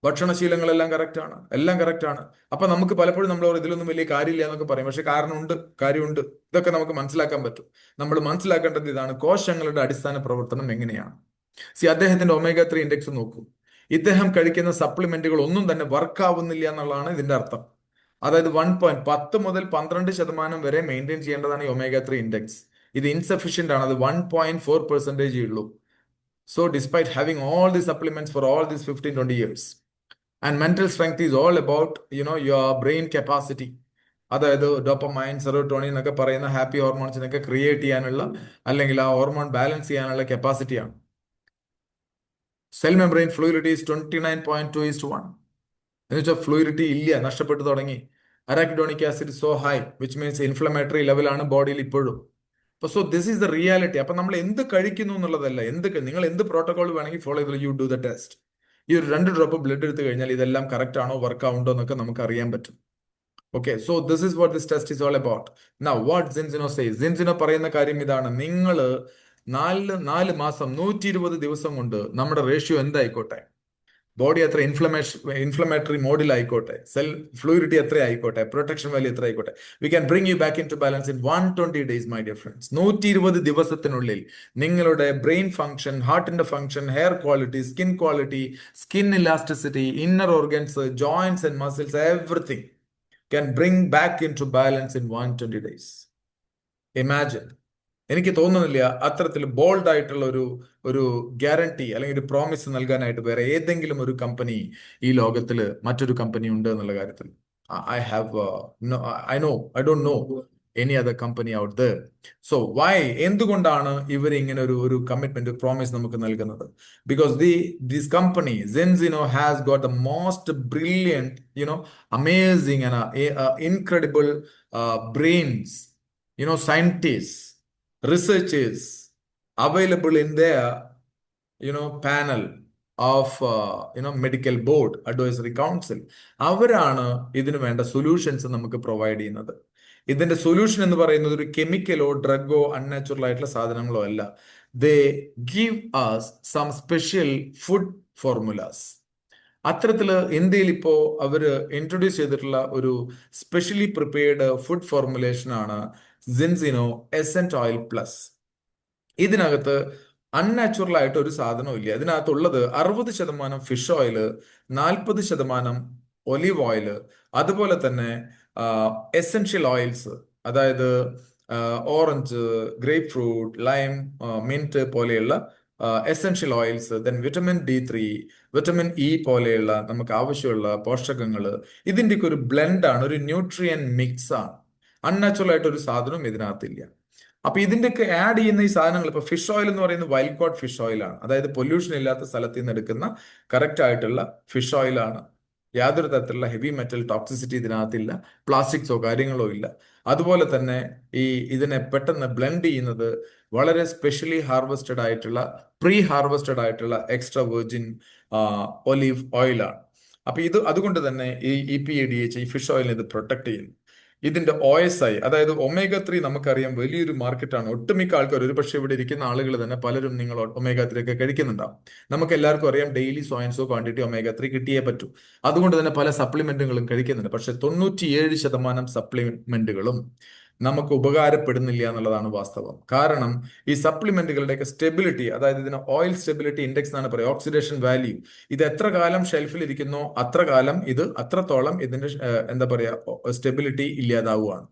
ഭക്ഷണശീലങ്ങളെല്ലാം കറക്റ്റ് ആണ്, എല്ലാം കറക്റ്റ് ആണ്. അപ്പൊ നമുക്ക് പലപ്പോഴും നമ്മൾ ഇതിലൊന്നും വലിയ കാര്യമില്ല എന്നൊക്കെ പറയും. പക്ഷെ കാരണമുണ്ട്, കാര്യമുണ്ട്. ഇതൊക്കെ നമുക്ക് മനസ്സിലാക്കാൻ പറ്റും. നമ്മൾ മനസ്സിലാക്കേണ്ടത് ഇതാണ്, കോശങ്ങളുടെ അടിസ്ഥാന പ്രവർത്തനം എങ്ങനെയാണ്. അദ്ദേഹത്തിന്റെ ഒമേഗ 3 ഇൻഡെക്സ് നോക്കൂ. ഇദ്ദേഹം കഴിക്കുന്ന സപ്ലിമെന്റുകൾ ഒന്നും തന്നെ വർക്ക് ആവുന്നില്ല എന്നുള്ളതാണ് ഇതിന്റെ അർത്ഥം. അതായത് 10 മുതൽ 12% വരെ മെയിൻറ്റെയിൻ ചെയ്യേണ്ടതാണ് ഈ ഒമേഗ 3 ഇൻഡെക്സ്. ഇത് ഇൻസഫിഷ്യന്റ് ആണ്. അത് 1.4% ഉള്ളൂ. So despite having all the supplements for all these 15-20 years. And mental strength is all about your brain capacity. അതായത് ഡോപ്പമൈൻ, സെറോട്ടോണിൻ എന്നൊക്കെ പറയുന്ന ഹാപ്പി ഹോർമോൺസിനൊക്കെ ക്രിയേറ്റ് ചെയ്യാനുള്ള, അല്ലെങ്കിൽ ആ ഹോർമോൺ ബാലൻസ് ചെയ്യാനുള്ള കപ്പാസിറ്റിയാണ്. Cell membrane fluidity is 29.2:1. എന്ന് വെച്ചാൽ ഫ്ലൂയിഡിറ്റി ഇല്ല, നഷ്ടപ്പെട്ടു തുടങ്ങി. Arachidonic acid so high, which means inflammatory ലെവലാണ് ബോഡിയിൽ ഇപ്പോഴും. So this is the reality. അപ്പൊ നമ്മൾ എന്ത് കഴിക്കുന്നു എന്നുള്ളതല്ല, നിങ്ങൾ എന്ത് പ്രോട്ടോകോൾ വേണമെങ്കിൽ ഫോളോ ചെയ്തു, യു ഡു ദ ടെസ്റ്റ്. ഈ ഒരു 2 ഡ്രോപ്പ് ബ്ലഡ് എടുത്തു കഴിഞ്ഞാൽ ഇതെല്ലാം കറക്റ്റ് ആണോ, വർക്ക് ആവുണ്ടോ എന്നൊക്കെ നമുക്ക് അറിയാൻ പറ്റും. Okay, so this is what this test is all about. Now what സിൻസിനോ says. സിൻസിനോ പറയുന്ന കാര്യം ഇതാണ്, നിങ്ങൾ 4 മാസം 120 ദിവസം കൊണ്ട് നമ്മുടെ റേഷ്യോ എന്തായിക്കോട്ടെ, ബോഡി എത്ര ഇൻഫ്ലമേറ്ററി മോഡിലായിക്കോട്ടെ, സെൽ ഫ്ലൂയിഡിറ്റി എത്ര ആയിക്കോട്ടെ, പ്രൊട്ടക്ഷൻ വാല്യൂ എത്ര ആയിക്കോട്ടെ, we can bring you back in to balance in 120 days my dear friends. 120 ദിവസത്തിനുള്ളിൽ നിങ്ങളുടെ ബ്രെയിൻ ഫംഗ്ഷൻ, ഹാർട്ടിന്റെ function, hair quality, skin elasticity, inner organs, joints and muscles, everything can bring back into balance in 120 days. Imagine. എനിക്ക് തോന്നുന്നില്ല അത്തരത്തിൽ bold ആയിട്ടുള്ള ഒരു guarantee അല്ലെങ്കിൽ ഒരു പ്രോമിസ് നൽകാനായിട്ട് വേറെ ഏതെങ്കിലും ഒരു കമ്പനി ഈ ലോകത്തിൽ മറ്റൊരു കമ്പനി ഉണ്ട് എന്നുള്ള കാര്യത്തിൽ. I don't know any other company out there. So why? എന്തുകൊണ്ടാണ് ഇവർ ഇങ്ങനെ ഒരു കമ്മിറ്റ്മെന്റ്, പ്രോമിസ് നമുക്ക് നൽകുന്നത്? Because this company Zenzino has got the most brilliant, amazing and incredible brains, scientists, researchers available in their panel of medical board, advisory council. അവരാണ് ഇതിനു വേണ്ട solutions നമുക്ക് പ്രൊവൈഡ് ചെയ്യുന്നത്. ഇതിന്റെ സൊല്യൂഷൻ എന്ന് പറയുന്നത് ഒരു കെമിക്കലോ ഡ്രഗോ അൺനാച്ചുറൽ ആയിട്ടുള്ള സാധനങ്ങളോ അല്ല. They give us some special food formulas. അത്തരത്തില് ഇന്ത്യയിൽ ഇപ്പോ അവര് ഇൻട്രൊഡ്യൂസ് ചെയ്തിട്ടുള്ള ഒരു സ്പെഷ്യലി പ്രിപ്പയർഡ് ഫുഡ് ഫോർമുലേഷൻ ആണ് സിൻസിനോ എസെന്റ് ഓയിൽ പ്ലസ്. ഇതിനകത്ത് അൺനാച്ചുറൽ ആയിട്ട് ഒരു സാധനവും ഇല്ല. ഇതിനകത്തുള്ളത് 60% ഫിഷ് ഓയിൽ, 40% ഒലിവ് ഓയിൽ, അതുപോലെ തന്നെ എസെൻഷ്യൽ ഓയിൽസ്, അതായത് orange, grape fruit, lime, mint പോലെയുള്ള essential oils, then vitamin D3, vitamin E പോലെയുള്ള നമുക്ക് ആവശ്യമുള്ള പോഷകങ്ങൾ. ഇതിൻ്റെയൊക്കെ ഒരു ബ്ലെൻഡാണ്, ഒരു ന്യൂട്രിയൻ മിക്സ് ആണ്. അൺനാച്ചുറൽ ആയിട്ട് ഒരു സാധനവും ഇതിനകത്തില്ല. അപ്പൊ ഇതിന്റെയൊക്കെ ആഡ് ചെയ്യുന്ന ഈ സാധനങ്ങൾ, ഇപ്പൊ ഫിഷ് ഓയിൽ എന്ന് പറയുന്നത് വൈൽഡ് കോട്ട് ഫിഷ് ഓയിലാണ്. അതായത് പൊല്യൂഷൻ ഇല്ലാത്ത സ്ഥലത്ത് നിന്ന് എടുക്കുന്ന കറക്റ്റ് ആയിട്ടുള്ള ഫിഷ് ഓയിലാണ്. യാതൊരു തരത്തിലുള്ള ഹെവി മെറ്റൽ ടോക്സിസിറ്റി ഇതിനകത്തില്ല, പ്ലാസ്റ്റിക്സോ കാര്യങ്ങളോ ഇല്ല. അതുപോലെ തന്നെ ഇതിനെ പെട്ടെന്ന് ബ്ലെൻഡ് ചെയ്യുന്നത് വളരെ സ്പെഷ്യലി ഹാർവെസ്റ്റഡ് ആയിട്ടുള്ള, പ്രീ ഹാർവെസ്റ്റഡ് ആയിട്ടുള്ള എക്സ്ട്രാ വെർജിൻ ഒലിവ് ഓയിലാണ്. അപ്പൊ അതുകൊണ്ട് തന്നെ ഈ EPA DHA ഈ ഫിഷ് ഓയിലിനെ ഇത് പ്രൊട്ടക്ട് ചെയ്യുന്നു. ഇതിന്റെ OSI, അതായത് ഒമേഗ 3, നമുക്കറിയാം വലിയൊരു മാർക്കറ്റാണ്. ഒട്ടുമിക്ക ആൾക്കാർ, ഒരു പക്ഷേ ഇവിടെ ഇരിക്കുന്ന ആളുകൾ തന്നെ പലരും നിങ്ങൾ ഒമേഗ 3 ഒക്കെ കഴിക്കുന്നുണ്ടാവും. നമുക്ക് എല്ലാവർക്കും അറിയാം daily so and so quantity omega 3 കിട്ടിയേ പറ്റൂ. അതുകൊണ്ട് തന്നെ പല സപ്ലിമെന്റുകളും കഴിക്കുന്നുണ്ട്. പക്ഷെ 97% സപ്ലിമെന്റുകളും നമുക്ക് ഉപകാരപ്പെടുന്നില്ല എന്നുള്ളതാണ് വാസ്തവം. കാരണം ഈ സപ്ലിമെന്റുകളുടെയൊക്കെ സ്റ്റെബിലിറ്റി, അതായത് ഇതിന് ഓയിൽ സ്റ്റെബിലിറ്റി ഇൻഡെക്സ് എന്നാണ് പറയുക, ഓക്സിഡേഷൻ വാല്യൂ, ഇത് എത്ര കാലം ഷെൽഫിൽ ഇരിക്കുന്നോ അത്ര കാലം ഇത് അത്രത്തോളം ഇതിന്റെ എന്താ പറയുക സ്റ്റെബിലിറ്റി ഇല്ലാതാവുകയാണ്,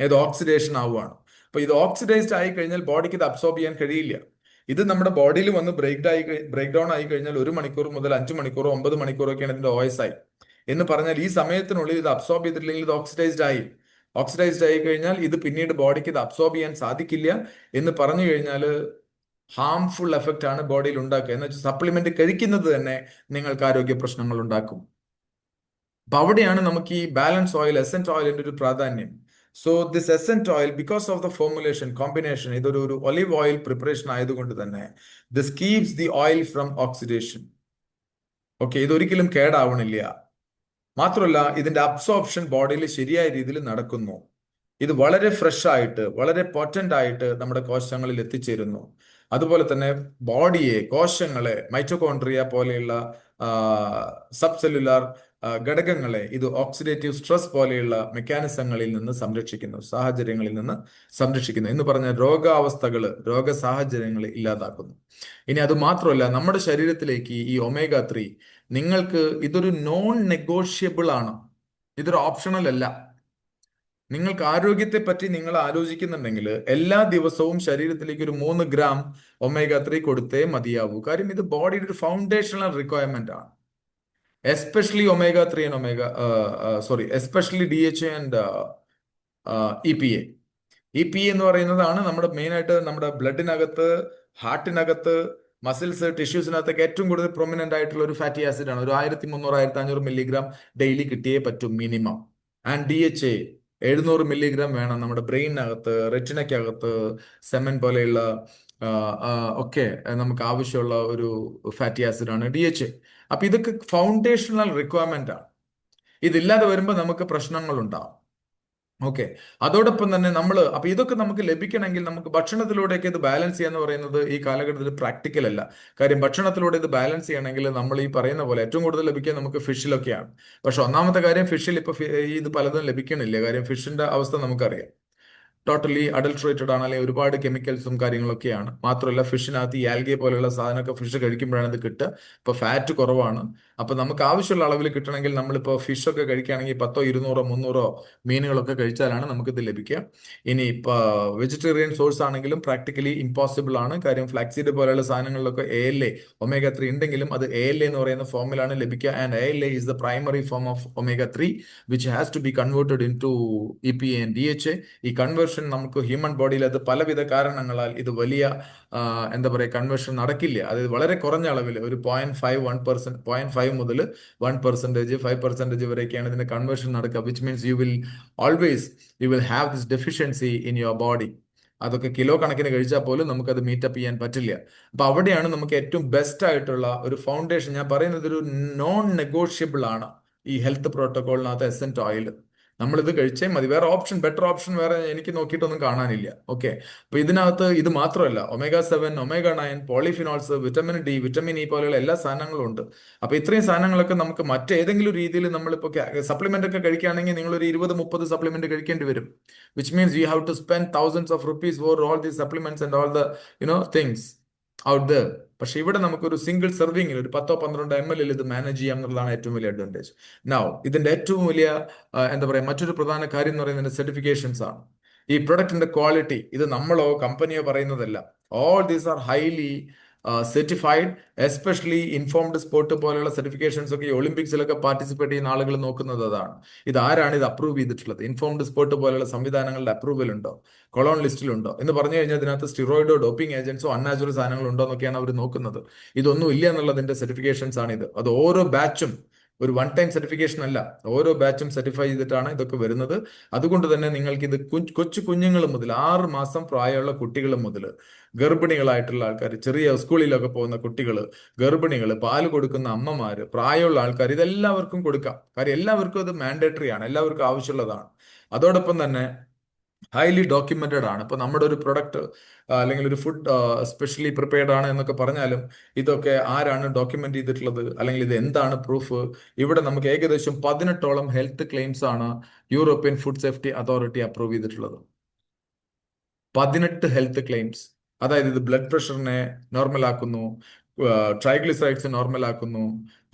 ഇത് ഓക്സിഡേഷൻ ആവുകയാണ്. അപ്പൊ ഇത് ഓക്സിഡൈസ്ഡ് ആയി കഴിഞ്ഞാൽ ബോഡിക്ക് ഇത് അബ്സോർബ് ചെയ്യാൻ കഴിയില്ല. ഇത് നമ്മുടെ ബോഡിയിൽ വന്ന് ബ്രേക്ക് ഡൗൺ ആയി കഴിഞ്ഞാൽ 1 മണിക്കൂർ മുതൽ 5 മണിക്കൂറോ 9 മണിക്കൂറോ ഒക്കെയാണ് ഇതിന്റെ OSI എന്ന് പറഞ്ഞാൽ. ഈ സമയത്തിനുള്ളിൽ ഇത് അബ്സോർബ് ചെയ്തിട്ടില്ലെങ്കിൽ ഇത് ഓക്സിഡൈസ്ഡ് ആയി കഴിഞ്ഞാൽ ഇത് പിന്നീട് ബോഡിക്ക് ഇത് അബ്സോർബ് ചെയ്യാൻ സാധിക്കില്ല. എന്ന് പറഞ്ഞു കഴിഞ്ഞാൽ ഹാംഫുൾ എഫക്റ്റ് ആണ് ബോഡിയിൽ ഉണ്ടാക്കുക. എന്ന് വെച്ചാൽ സപ്ലിമെന്റ് കഴിക്കുന്നത് തന്നെ നിങ്ങൾക്ക് ആരോഗ്യ പ്രശ്നങ്ങൾ ഉണ്ടാക്കും. അപ്പൊ അവിടെയാണ് നമുക്ക് ഈ ബാലൻസ് ഓയിൽ, എസെൻറ്റ് ഓയിലിന്റെ ഒരു പ്രാധാന്യം. So this ascent oil, because of the formulation combination, ഇതൊരു ഒലിവ് ഓയിൽ പ്രിപ്പറേഷൻ ആയതുകൊണ്ട് തന്നെ this keeps the oil from oxidation. Okay, ഇതൊരിക്കലും കേടാവണില്ല. മാത്രമല്ല ഇതിന്റെ അബ്സോർപ്ഷൻ ബോഡിയിൽ ശരിയായ രീതിയിൽ നടക്കുന്നു. ഇത് വളരെ ഫ്രഷ് ആയിട്ട്, വളരെ പൊറ്റന്റ് ആയിട്ട് നമ്മുടെ കോശങ്ങളിൽ എത്തിച്ചേരുന്നു. അതുപോലെ തന്നെ ബോഡിയെ, കോശങ്ങളെ, മൈറ്റോകോൺട്രിയ പോലെയുള്ള സബ് സെല്ലുലാർ ഘടകങ്ങളെ ഇത് ഓക്സിഡേറ്റീവ് സ്ട്രെസ് പോലെയുള്ള മെക്കാനിസങ്ങളിൽ നിന്ന് സംരക്ഷിക്കുന്നു, സാഹചര്യങ്ങളിൽ നിന്ന് സംരക്ഷിക്കുന്നു. എന്ന് പറഞ്ഞാൽ രോഗ സാഹചര്യങ്ങൾ ഇല്ലാതാക്കുന്നു. ഇനി അത് മാത്രമല്ല, നമ്മുടെ ശരീരത്തിലേക്ക് ഈ ഒമേഗ 3 നിങ്ങൾക്ക് ഇതൊരു നോൺ നെഗോഷ്യബിൾ ആണ്. ഇതൊരു ഓപ്ഷണൽ അല്ല. നിങ്ങൾക്ക് ആരോഗ്യത്തെ പറ്റി നിങ്ങൾ ആലോചിക്കുന്നുണ്ടെങ്കിൽ എല്ലാ ദിവസവും ശരീരത്തിലേക്ക് ഒരു 3 ഗ്രാം ഒമേഗ 3 കൊടുത്തേ മതിയാവൂ. കാര്യം ഇത് ബോഡിയുടെ ഒരു ഫൗണ്ടേഷണൽ റിക്വയർമെന്റ് ആണ്. Especially omega 3 and especially DHA and EPA. EPA എന്ന് പറയുന്നതാണ് നമ്മുടെ മെയിൻ ആയിട്ട് നമ്മുടെ ബ്ലഡിനകത്ത്, ഹാർട്ടിനകത്ത്, മസിൽസ്, ടിഷ്യൂസിനകത്തൊക്കെ ഏറ്റവും കൂടുതൽ പ്രൊമിനന്റ് ആയിട്ടുള്ള ഒരു ഫാറ്റി ആസിഡ് ആണ്. ഒരു 1300 1500 മില്ലിഗ്രാം ഡെയിലി കിട്ടിയേ പറ്റും മിനിമം. ആൻഡ് DHA 700 മില്ലിഗ്രാം വേണം നമ്മുടെ ബ്രെയിനകത്ത്, റെറ്റിനയ്ക്കകത്ത്, സെമൻ പോലെയുള്ള ഒക്കെ നമുക്ക് ആവശ്യമുള്ള ഒരു ഫാറ്റി ആസിഡ് ആണ് DHA. അപ്പൊ ഇതൊക്കെ ഫൗണ്ടേഷണൽ റിക്വയർമെന്റ് ആണ്. ഇതില്ലാതെ വരുമ്പോൾ നമുക്ക് പ്രശ്നങ്ങൾ ഉണ്ടാവും. ഓക്കെ, അതോടൊപ്പം തന്നെ അപ്പൊ ഇതൊക്കെ നമുക്ക് ലഭിക്കണമെങ്കിൽ നമുക്ക് ഭക്ഷണത്തിലൂടെയൊക്കെ ഇത് ബാലൻസ് ചെയ്യാന്ന് പറയുന്നത് ഈ കാലഘട്ടത്തിൽ പ്രാക്ടിക്കൽ അല്ല. കാര്യം ഭക്ഷണത്തിലൂടെ ഇത് ബാലൻസ് ചെയ്യണമെങ്കിൽ നമ്മൾ ഈ പറയുന്ന പോലെ ഏറ്റവും കൂടുതൽ ലഭിക്കുക നമുക്ക് ഫിഷിലൊക്കെയാണ്. പക്ഷെ ഒന്നാമത്തെ കാര്യം, ഫിഷിൽ ഇപ്പൊ ഇത് പലതും ലഭിക്കണില്ല. കാര്യം ഫിഷിന്റെ അവസ്ഥ നമുക്കറിയാം, ടോട്ടലി അഡൾട്രേറ്റഡ് ആണ്, അല്ലെങ്കിൽ ഒരുപാട് കെമിക്കൽസും കാര്യങ്ങളൊക്കെയാണ്. മാത്രമല്ല ഫിഷിനകത്ത് ഈ ആൽഗെ പോലെയുള്ള സാധനമൊക്കെ ഫിഷ് കഴിക്കുമ്പോഴാണ് ഇത് കിട്ടുക. ഇപ്പൊ ഫാറ്റ് കുറവാണ്. അപ്പൊ നമുക്ക് ആവശ്യമുള്ള അളവിൽ കിട്ടണമെങ്കിൽ നമ്മളിപ്പോൾ ഫിഷൊക്കെ കഴിക്കുകയാണെങ്കിൽ 10 200 300 മീനുകളൊക്കെ കഴിച്ചാലാണ് നമുക്കിത് ലഭിക്കുക. ഇനി ഇപ്പൊ വെജിറ്റേറിയൻ സോഴ്സ് ആണെങ്കിലും പ്രാക്ടിക്കലി ഇമ്പോസിബിൾ ആണ്. കാര്യം ഫ്ലാക്സീഡ് പോലെയുള്ള സാധനങ്ങളിലൊക്കെ ALA ഒമേഗ 3 ഉണ്ടെങ്കിലും അത് ALA എന്ന് പറയുന്ന ഫോമിലാണ് ലഭിക്കുക. And ALA is the primary form of omega 3 which has to be converted into EPA and DHA. ഈ കൺവേർഷൻ നമുക്ക് ഹ്യൂമൻ ബോഡിയിൽ അത് പലവിധ കാരണങ്ങളാൽ ഇത് വലിയ എന്താ പറയുക കൺവേർഷൻ നടക്കില്ല. അത് വളരെ കുറഞ്ഞ അളവിൽ ഒരു 0.5 മുതൽ 1%, 5% വരെയൊക്കെയാണ് ഇതിന്റെ കൺവേർഷൻ നടക്കുക. Which means you will have this deficiency in your body. അതൊക്കെ കിലോ കണക്കിന് കഴിച്ചാൽ പോലും നമുക്കത് മീറ്റപ്പ് ചെയ്യാൻ പറ്റില്ല. അപ്പൊ അവിടെയാണ് നമുക്ക് ഏറ്റവും ബെസ്റ്റ് ആയിട്ടുള്ള ഒരു ഫൗണ്ടേഷൻ. ഞാൻ പറയുന്നത് ഒരു നോൺ നെഗോഷ്യബിൾ ആണ് ഈ ഹെൽത്ത് പ്രോട്ടോകോളിനകത്ത് എസെൻറ്റ് ഓയിൽ. നമ്മളിത് കഴിച്ചേ മതി. വേറെ ബെറ്റർ ഓപ്ഷൻ വേറെ എനിക്ക് നോക്കിയിട്ടൊന്നും കാണാനില്ല. ഓക്കെ, അപ്പൊ ഇതിനകത്ത് ഇത് മാത്രമല്ല, omega 7, omega 9, polyphenols, vitamin D, vitamin E പോലെയുള്ള എല്ലാ സാധനങ്ങളും ഉണ്ട്. അപ്പൊ ഇത്രയും സാധനങ്ങളൊക്കെ നമുക്ക് മറ്റേതെങ്കിലും രീതിയിൽ നമ്മളിപ്പോ സപ്ലിമെന്റ് ഒക്കെ കഴിക്കുകയാണെങ്കിൽ നിങ്ങൾ ഒരു 20-30 സപ്ലിമെന്റ് കഴിക്കേണ്ടി വരും. Which means you have to spend thousands of rupees for all these supplements and all the things out there. പക്ഷെ ഇവിടെ നമുക്കൊരു സിംഗിൾ സെർവിങ്ങിൽ ഒരു 10-12 ml ഇത് മാനേജ് ചെയ്യാം എന്നുള്ളതാണ് ഏറ്റവും വലിയ അഡ്വാൻറ്റേജ്. നൗ ഇതിന്റെ ഏറ്റവും വലിയ എന്താ പറയുക മറ്റൊരു പ്രധാന കാര്യം എന്ന് പറയുന്നത് സർട്ടിഫിക്കേഷൻസ് ആണ്. ഈ പ്രൊഡക്റ്റിന്റെ ക്വാളിറ്റി ഇത് നമ്മളോ കമ്പനിയോ പറയുന്നതല്ല. All these are highly certified, especially informed sport പോലെയുള്ള സർട്ടിഫിക്കേഷൻസ് ഒക്കെ ഈ ഒളിമ്പിക്സിലൊക്കെ പാർട്ടിസിപ്പേറ്റ് ചെയ്യുന്ന ആളുകൾ നോക്കുന്നത് അതാണ്. ഇത് ആരാണ് ഇത് അപ്രൂവ് ചെയ്തിട്ടുള്ളത്? ഇൻഫോംഡ് സ്പോർട്ട് പോലെയുള്ള സംവിധാനങ്ങളുടെ അപ്രൂവൽ ഉണ്ടോ, കൊളോൺ ലിസ്റ്റിലുണ്ടോ എന്ന് പറഞ്ഞു കഴിഞ്ഞാൽ ഇതിനകത്ത് സ്റ്റിറോയിഡോ, ഡോപ്പിംഗ് ഏജൻസോ, അൺനാച്ചുറൽ സാധനങ്ങളോ ഉണ്ടോ എന്നൊക്കെയാണ് അവർ നോക്കുന്നത്. ഇതൊന്നും ഇല്ല എന്നുള്ളതിന്റെ സർട്ടിഫിക്കേഷൻസ് ആണ് ഇത്. അത് ഓരോ ബാച്ചും ഒരു വൺ ടൈം സർട്ടിഫിക്കേഷൻ അല്ല, ഓരോ ബാച്ചും സർട്ടിഫൈ ചെയ്തിട്ടാണ് ഇതൊക്കെ വരുന്നത്. അതുകൊണ്ട് തന്നെ നിങ്ങൾക്ക് ഇത് കൊച്ചു കുഞ്ഞുങ്ങൾ മുതൽ 6 മാസം പ്രായമുള്ള കുട്ടികൾ മുതൽ ഗർഭിണികളായിട്ടുള്ള ആൾക്കാർ, ചെറിയ സ്കൂളിലൊക്കെ പോകുന്ന കുട്ടികൾ, ഗർഭിണികൾ, പാല് കൊടുക്കുന്ന അമ്മമാര്, പ്രായമുള്ള ആൾക്കാർ, ഇതെല്ലാവർക്കും കൊടുക്കാം. കാര്യം എല്ലാവർക്കും അത് മാൻഡേറ്ററി ആണ്, എല്ലാവർക്കും ആവശ്യമുള്ളതാണ്. അതോടൊപ്പം തന്നെ ഹൈലി ഡോക്യുമെന്റഡ് ആണ്. ഇപ്പൊ നമ്മുടെ ഒരു പ്രൊഡക്റ്റ് അല്ലെങ്കിൽ ഒരു ഫുഡ് സ്പെഷ്യലി പ്രിപ്പയർഡ് ആണ് എന്നൊക്കെ പറഞ്ഞാലും ഇതൊക്കെ ആരാണ് ഡോക്യുമെന്റ് ചെയ്തിട്ടുള്ളത്, അല്ലെങ്കിൽ ഇത് എന്താണ് പ്രൂഫ്? ഇവിടെ നമുക്ക് ഏകദേശം 18ഓളം ഹെൽത്ത് ക്ലെയിംസ് ആണ് European food safety authority approve ചെയ്തിട്ടുള്ളത്. 18 ഹെൽത്ത് ക്ലെയിംസ്. അതായത് ഇത് ബ്ലഡ് പ്രഷറിനെ നോർമൽ ആക്കുന്നു, ട്രൈഗ്ലിസറൈഡ്സ് നോർമൽ ആക്കുന്നു,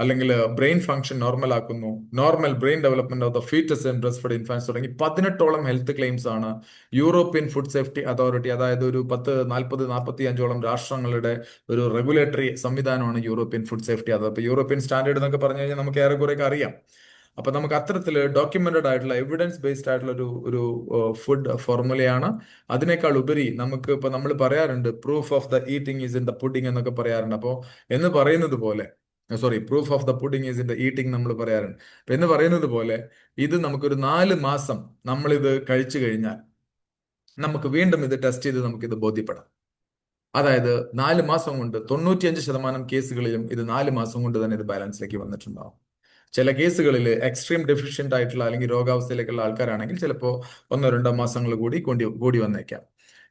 അല്ലെങ്കിൽ ബ്രെയിൻ ഫംഗ്ഷൻ നോർമൽ ആക്കുന്നു, normal brain development of the foetus and breast feed infants തുടങ്ങി 18ഓളം ഹെൽത്ത് ക്ലെയിംസ് ആണ് യൂറോപ്യൻ ഫുഡ് സേഫ്റ്റി അതോറിറ്റി, അതായത് ഒരു 40-45ഓളം രാഷ്ട്രങ്ങളുടെ ഒരു റെഗുലേറ്ററി സംവിധാനമാണ് യൂറോപ്യൻ ഫുഡ് സേഫ്റ്റി അതോറിറ്റി. അപ്പൊ യൂറോപ്യൻ സ്റ്റാൻഡേർഡ് എന്നൊക്കെ പറഞ്ഞു കഴിഞ്ഞാൽ നമുക്ക് ഏറെക്കുറെയൊക്കെ അറിയാം. അപ്പൊ നമുക്ക് അത്തരത്തിൽ ഡോക്യുമെന്റഡ് ആയിട്ടുള്ള എവിഡൻസ് ബേസ്ഡ് ആയിട്ടുള്ള ഒരു ഫുഡ് ഫോർമുലയാണ്. അതിനേക്കാൾ ഉപരി നമുക്ക് ഇപ്പൊ നമ്മൾ പറയാറുണ്ട് proof of the eating is in the pudding എന്നൊക്കെ പറയാറുണ്ട്. അപ്പോൾ എന്ന് പറയുന്നത് പോലെ, sorry, proof of the pudding is in the eating നമ്മൾ പറയാറുണ്ട്. അപ്പൊ എന്ന് പറയുന്നത് പോലെ ഇത് നമുക്കൊരു 4 മാസം നമ്മളിത് കഴിച്ചു കഴിഞ്ഞാൽ നമുക്ക് വീണ്ടും ഇത് ടെസ്റ്റ് ചെയ്ത് നമുക്കിത് ബോധ്യപ്പെടാം. അതായത് 4 മാസം കൊണ്ട് 95% കേസുകളിലും ഇത് 4 മാസം കൊണ്ട് തന്നെ ഇത് ബാലൻസിലേക്ക് വന്നിട്ടുണ്ടാവും. ചില കേസുകളിൽ എക്സ്ട്രീം ഡെഫിഷ്യന്റ് ആയിട്ടുള്ള അല്ലെങ്കിൽ രോഗാവസ്ഥയിലേക്കുള്ള ആൾക്കാരാണെങ്കിൽ ചിലപ്പോൾ 1-2 മാസങ്ങൾ കൂടി കൂടി വന്നേക്കാം.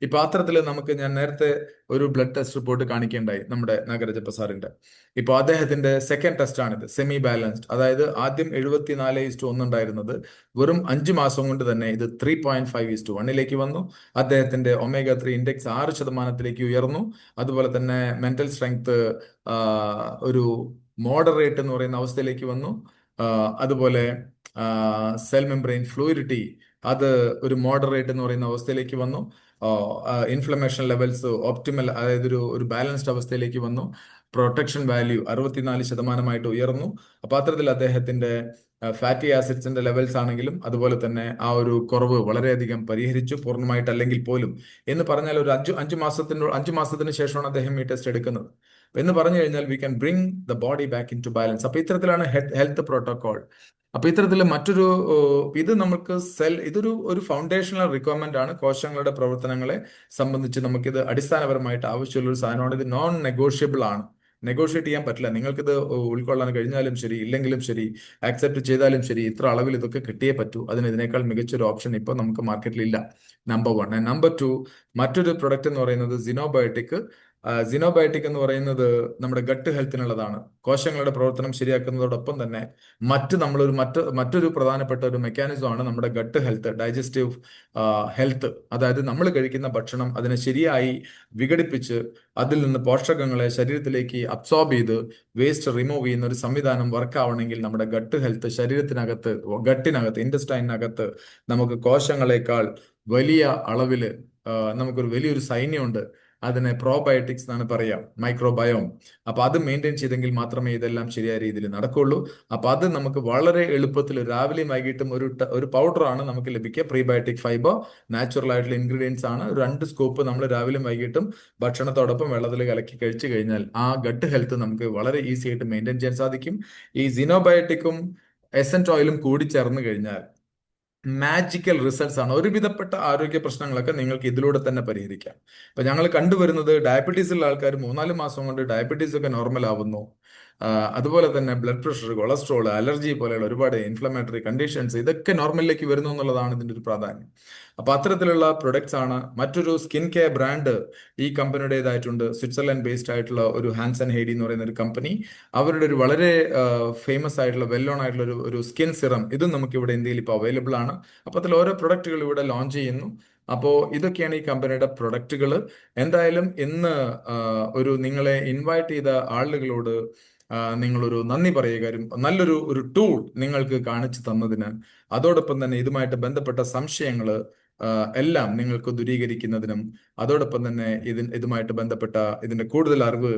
ഇപ്പൊ അത്തരത്തിൽ നമുക്ക്, ഞാൻ നേരത്തെ ഒരു ബ്ലഡ് ടെസ്റ്റ് റിപ്പോർട്ട് കാണിക്കേണ്ടായി നമ്മുടെ നാഗരാജപ്പ സാറിന്റെ. ഇപ്പൊ അദ്ദേഹത്തിന്റെ സെക്കൻഡ് ടെസ്റ്റ് ആണിത്, സെമി ബാലൻസ്ഡ്. അതായത് ആദ്യം 74:1 ഉണ്ടായിരുന്നത് വെറും 5 മാസം കൊണ്ട് തന്നെ ഇത് 3.5:1 വന്നു. അദ്ദേഹത്തിന്റെ ഒമേഗ 3 ഇൻഡെക്സ് 6% ഉയർന്നു. അതുപോലെ തന്നെ മെന്റൽ സ്ട്രെങ്ത് ഒരു മോഡറേറ്റ് എന്ന് പറയുന്ന അവസ്ഥയിലേക്ക് വന്നു. അതുപോലെ സെൽ മെംബ്രെയിൻ ഫ്ലൂയിഡിറ്റി അത് ഒരു മോഡറേറ്റ് എന്ന് പറയുന്ന അവസ്ഥയിലേക്ക് വന്നു. ഇൻഫ്ലമേഷൻ ലെവൽസ് ഓപ്റ്റിമൽ, അതായത് ഒരു ബാലൻസ്ഡ് അവസ്ഥയിലേക്ക് വന്നു. പ്രൊട്ടക്ഷൻ വാല്യൂ 64% ഉയർന്നു. അപ്പൊ അത്തരത്തിൽ അദ്ദേഹത്തിന്റെ ഫാറ്റി ആസിഡ്സിന്റെ ലെവൽസ് ആണെങ്കിലും അതുപോലെ തന്നെ ആ ഒരു കുറവ് വളരെയധികം പരിഹരിച്ചു, പൂർണ്ണമായിട്ടല്ലെങ്കിൽ പോലും. എന്ന് പറഞ്ഞാൽ ഒരു 5 മാസത്തിന് ശേഷമാണ് അദ്ദേഹം ഈ ടെസ്റ്റ് എടുക്കുന്നത്. എന്ന് പറഞ്ഞു കഴിഞ്ഞാൽ we can bring the body back in to balance. അപ്പൊ ഇത്തരത്തിലാണ് ഹെൽത്ത് പ്രോട്ടോകോൾ. അപ്പൊ ഇത്തരത്തിൽ മറ്റൊരു ഇത് നമുക്ക് ഇതൊരു ഫൗണ്ടേഷണൽ റിക്വയർമെന്റ് ആണ്. കോശങ്ങളുടെ പ്രവർത്തനങ്ങളെ സംബന്ധിച്ച് നമുക്കിത് അടിസ്ഥാനപരമായിട്ട് ആവശ്യമുള്ള ഒരു സാധനമാണ്. ഇത് നോൺ നെഗോഷ്യബിൾ ആണ്, നെഗോഷിയേറ്റ് ചെയ്യാൻ പറ്റില്ല. നിങ്ങൾക്കിത് ഉൾക്കൊള്ളാൻ കഴിഞ്ഞാലും ശരി, ഇല്ലെങ്കിലും ശരി, ആക്സെപ്റ്റ് ചെയ്താലും ശരി, ഇത്ര അളവിൽ ഇതൊക്കെ കിട്ടിയേ പറ്റൂ. ഇതിനേക്കാൾ മികച്ചൊരു ഓപ്ഷൻ ഇപ്പോൾ നമുക്ക് മാർക്കറ്റിൽ ഇല്ല. നമ്പർ 1. നമ്പർ 2, മറ്റൊരു പ്രൊഡക്റ്റ് എന്ന് പറയുന്നത് സിനോബയോട്ടിക്. സിനോബയോട്ടിക് എന്ന് പറയുന്നത് നമ്മുടെ ഗട്ട് ഹെൽത്തിനുള്ളതാണ്. കോശങ്ങളുടെ പ്രവർത്തനം ശരിയാക്കുന്നതോടൊപ്പം തന്നെ മറ്റൊരു പ്രധാനപ്പെട്ട ഒരു മെക്കാനിസമാണ് നമ്മുടെ ഗട്ട് ഹെൽത്ത്, ഡൈജസ്റ്റീവ് ഹെൽത്ത്. അതായത് നമ്മൾ കഴിക്കുന്ന ഭക്ഷണം അതിനെ ശരിയായി വിഘടിപ്പിച്ച് അതിൽ നിന്ന് പോഷകങ്ങളെ ശരീരത്തിലേക്ക് അബ്സോർബ് ചെയ്ത് വേസ്റ്റ് റിമൂവ് ചെയ്യുന്ന ഒരു സംവിധാനം വർക്ക് ആവണമെങ്കിൽ നമ്മുടെ ഗട്ട് ഹെൽത്ത്, ശരീരത്തിനകത്ത്, ഗട്ടിനകത്ത്, ഇൻഡസ്റ്റൈനകത്ത് നമുക്ക് കോശങ്ങളെക്കാൾ വലിയ അളവില് നമുക്കൊരു വലിയൊരു സൈന്യമുണ്ട്. അതിനെ പ്രോബയോട്ടിക്സ് എന്നാണ് പറയാം, മൈക്രോബയോം. അപ്പൊ അത് മെയിൻറ്റെയിൻ ചെയ്തെങ്കിൽ മാത്രമേ ഇതെല്ലാം ശരിയായ രീതിയിൽ നടക്കുള്ളൂ. അപ്പൊ അത് നമുക്ക് വളരെ എളുപ്പത്തിൽ രാവിലെയും വൈകിട്ടും ഒരു പൗഡറാണ് നമുക്ക് ലഭിക്കുക. പ്രീബയോട്ടിക് ഫൈബർ, നാച്ചുറൽ ആയിട്ടുള്ള ഇൻഗ്രീഡിയൻസ് ആണ്. 2 സ്കൂപ്പ് നമ്മൾ രാവിലെയും വൈകിട്ടും ഭക്ഷണത്തോടൊപ്പം വെള്ളത്തിൽ കലക്കി കഴിച്ചു കഴിഞ്ഞാൽ ആ ഗട്ട് ഹെൽത്ത് നമുക്ക് വളരെ ഈസി ആയിട്ട് മെയിൻറ്റെയിൻ ചെയ്യാൻ സാധിക്കും. ഈ സിനോബയോട്ടിക്കും എസൻറ്റ് ഓയിലും കൂടി ചേർന്ന് കഴിഞ്ഞാൽ മാജിക്കൽ റിസൾട്ട്സ് ആണ്. ഒരുവിധപ്പെട്ട ആരോഗ്യ പ്രശ്നങ്ങളൊക്കെ നിങ്ങൾക്ക് ഇതിലൂടെ തന്നെ പരിഹരിക്കാം. ഇപ്പൊ ഞങ്ങൾ കണ്ടുവരുന്നത് ഡയബറ്റീസ് ഉള്ള ആൾക്കാർ 3-4 മാസം കൊണ്ട് ഡയബറ്റീസ് ഒക്കെ നോർമൽ ആവുന്നു. അതുപോലെ തന്നെ ബ്ലഡ് പ്രഷർ, കൊളസ്ട്രോൾ, അലർജി പോലെയുള്ള ഒരുപാട് ഇൻഫ്ലമേറ്ററി കണ്ടീഷൻസ് ഇതൊക്കെ നോർമലിലേക്ക് വരുന്നു എന്നുള്ളതാണ് ഇതിന്റെ ഒരു പ്രാധാന്യം. അപ്പൊ അത്തരത്തിലുള്ള പ്രൊഡക്ട്സ് ആണ്. മറ്റൊരു സ്കിൻ കെയർ ബ്രാൻഡ് ഈ കമ്പനിയുടേതായിട്ടുണ്ട്. സ്വിറ്റ്സർലൻഡ് ബേസ്ഡ് ആയിട്ടുള്ള ഒരു ഹാൻസൺ ഹെയ്ഡി എന്ന് പറയുന്ന ഒരു കമ്പനി. അവരുടെ ഒരു വളരെ ഫേമസ് ആയിട്ടുള്ള വെൽ നോൺ ആയിട്ടുള്ള ഒരു സ്കിൻ സിറം, ഇതും നമുക്ക് ഇവിടെ ഇന്ത്യയിൽ ഇപ്പോൾ അവൈലബിൾ ആണ്. അപ്പൊ അതിൽ ഓരോ പ്രൊഡക്റ്റുകൾ ഇവിടെ ലോഞ്ച് ചെയ്യുന്നു. അപ്പോൾ ഇതൊക്കെയാണ് ഈ കമ്പനിയുടെ പ്രൊഡക്റ്റുകൾ. എന്തായാലും ഇന്ന് നിങ്ങളെ ഇൻവൈറ്റ് ചെയ്ത ആളുകളോട് നിങ്ങളൊരു നന്ദി പറയുക. നല്ലൊരു ടൂൾ നിങ്ങൾക്ക് കാണിച്ചു തന്നതിന്, അതോടൊപ്പം തന്നെ ഇതുമായിട്ട് ബന്ധപ്പെട്ട സംശയങ്ങൾ എല്ലാം നിങ്ങൾക്ക് ദൂരീകരിക്കുന്നതിനും, അതോടൊപ്പം തന്നെ ഇതുമായിട്ട് ബന്ധപ്പെട്ട ഇതിന്റെ കൂടുതൽ അറിവ്,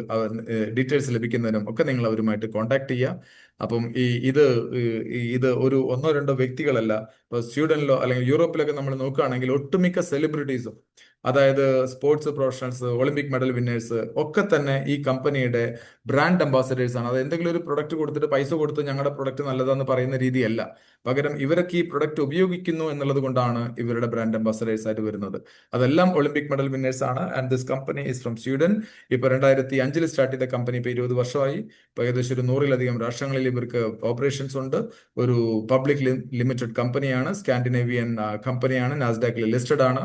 ഡീറ്റെയിൽസ് ലഭിക്കുന്നതിനും ഒക്കെ നിങ്ങൾ അവരുമായിട്ട് കോൺടാക്ട് ചെയ്യുക. അപ്പം ഇത് ഒരു 1-2 വ്യക്തികളല്ല. ഇപ്പൊ സ്വീഡനിലോ അല്ലെങ്കിൽ യൂറോപ്പിലൊക്കെ നമ്മൾ നോക്കുകയാണെങ്കിൽ ഒട്ടുമിക്ക സെലിബ്രിറ്റീസും അതായത് sports professionals, Olympic medal winners ഒക്കെ തന്നെ ഈ കമ്പനിയുടെ ബ്രാൻഡ് അംബാസഡേഴ്സ് ആണ്. അത് എന്തെങ്കിലും ഒരു പ്രൊഡക്റ്റ് കൊടുത്തിട്ട് പൈസ കൊടുത്ത് ഞങ്ങളുടെ പ്രൊഡക്റ്റ് നല്ലതാന്ന് പറയുന്ന രീതിയല്ല. പകരം ഇവരൊക്കെ ഈ പ്രൊഡക്റ്റ് ഉപയോഗിക്കുന്നു എന്നുള്ളത് കൊണ്ടാണ് ഇവരുടെ ബ്രാൻഡ് അംബാസഡേഴ്സ് ആയിട്ട് വരുന്നത്. അതെല്ലാം ഒളിമ്പിക് മെഡൽ വിന്നേഴ്സ് ആണ്. And this company is from Sweden. ഇപ്പൊ 2005 സ്റ്റാർട്ട് ചെയ്ത കമ്പനി ഇപ്പൊ 20 വർഷമായി. ഇപ്പൊ ഏകദേശം ഒരു 100-ലധികം രാഷ്ട്രങ്ങളിൽ ഇവർക്ക് ഓപ്പറേഷൻസ് ഉണ്ട്. ഒരു പബ്ലിക് ലിമിറ്റഡ് കമ്പനിയാണ്, സ്കാൻഡിനേവിയൻ കമ്പനിയാണ്, നാസ്ഡാക്കിൽ ലിസ്റ്റഡ് ആണ്.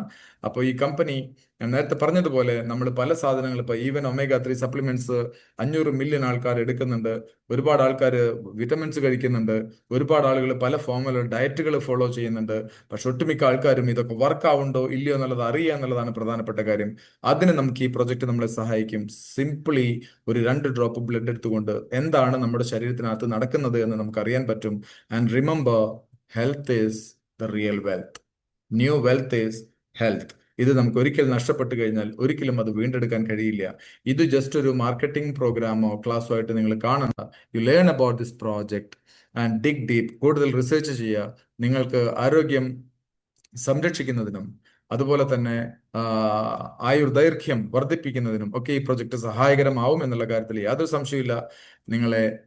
അപ്പോൾ ഈ കമ്പനി ഞാൻ നേരത്തെ പറഞ്ഞതുപോലെ നമ്മൾ പല സാധനങ്ങൾ ഇപ്പൊ ഈവൻ ഒമേഗ 3 സപ്ലിമെന്റ്സ് 500 മില്യൺ ആൾക്കാർ എടുക്കുന്നുണ്ട്. ഒരുപാട് ആൾക്കാർ വിറ്റമിൻസ് കഴിക്കുന്നുണ്ട്. ഒരുപാട് ആളുകൾ പല ഫോമുള്ള ഡയറ്റുകൾ ഫോളോ ചെയ്യുന്നുണ്ട്. പക്ഷെ ഒട്ടുമിക്ക ആൾക്കാരും ഇതൊക്കെ വർക്ക് ആവുണ്ടോ ഇല്ലയോ എന്നുള്ളത് അറിയുക എന്നുള്ളതാണ് പ്രധാനപ്പെട്ട കാര്യം. അതിന് നമുക്ക് ഈ പ്രൊജക്ട് നമ്മളെ സഹായിക്കും. സിംപിളി ഒരു 2 ഡ്രോപ്പ് ബ്ലഡ് എടുത്തുകൊണ്ട് എന്താണ് നമ്മുടെ ശരീരത്തിനകത്ത് നടക്കുന്നത് എന്ന് നമുക്ക് അറിയാൻ പറ്റും. And remember, health is the real wealth. New wealth is health. ഇത് നമുക്ക് ഒരിക്കൽ നഷ്ടപ്പെട്ടു കഴിഞ്ഞാൽ ഒരിക്കലും അത് വീണ്ടെടുക്കാൻ കഴിയില്ല. ഇത് ജസ്റ്റ് ഒരു മാർക്കറ്റിംഗ് പ്രോഗ്രാമോ ക്ലാസ്സോ ആയിട്ട് നിങ്ങൾ കാണണ്ട. You learn about this project and dig deep. കൂടുതൽ റിസർച്ച് ചെയ്യുക. നിങ്ങൾക്ക് ആരോഗ്യം സംരക്ഷിക്കുന്നതിനും അതുപോലെ തന്നെ ആയുർദൈർഘ്യം വർദ്ധിപ്പിക്കുന്നതിനും ഒക്കെ ഈ പ്രൊജക്ട് സഹായകരമാവും എന്നുള്ള കാര്യത്തിൽ യാതൊരു സംശയമില്ല.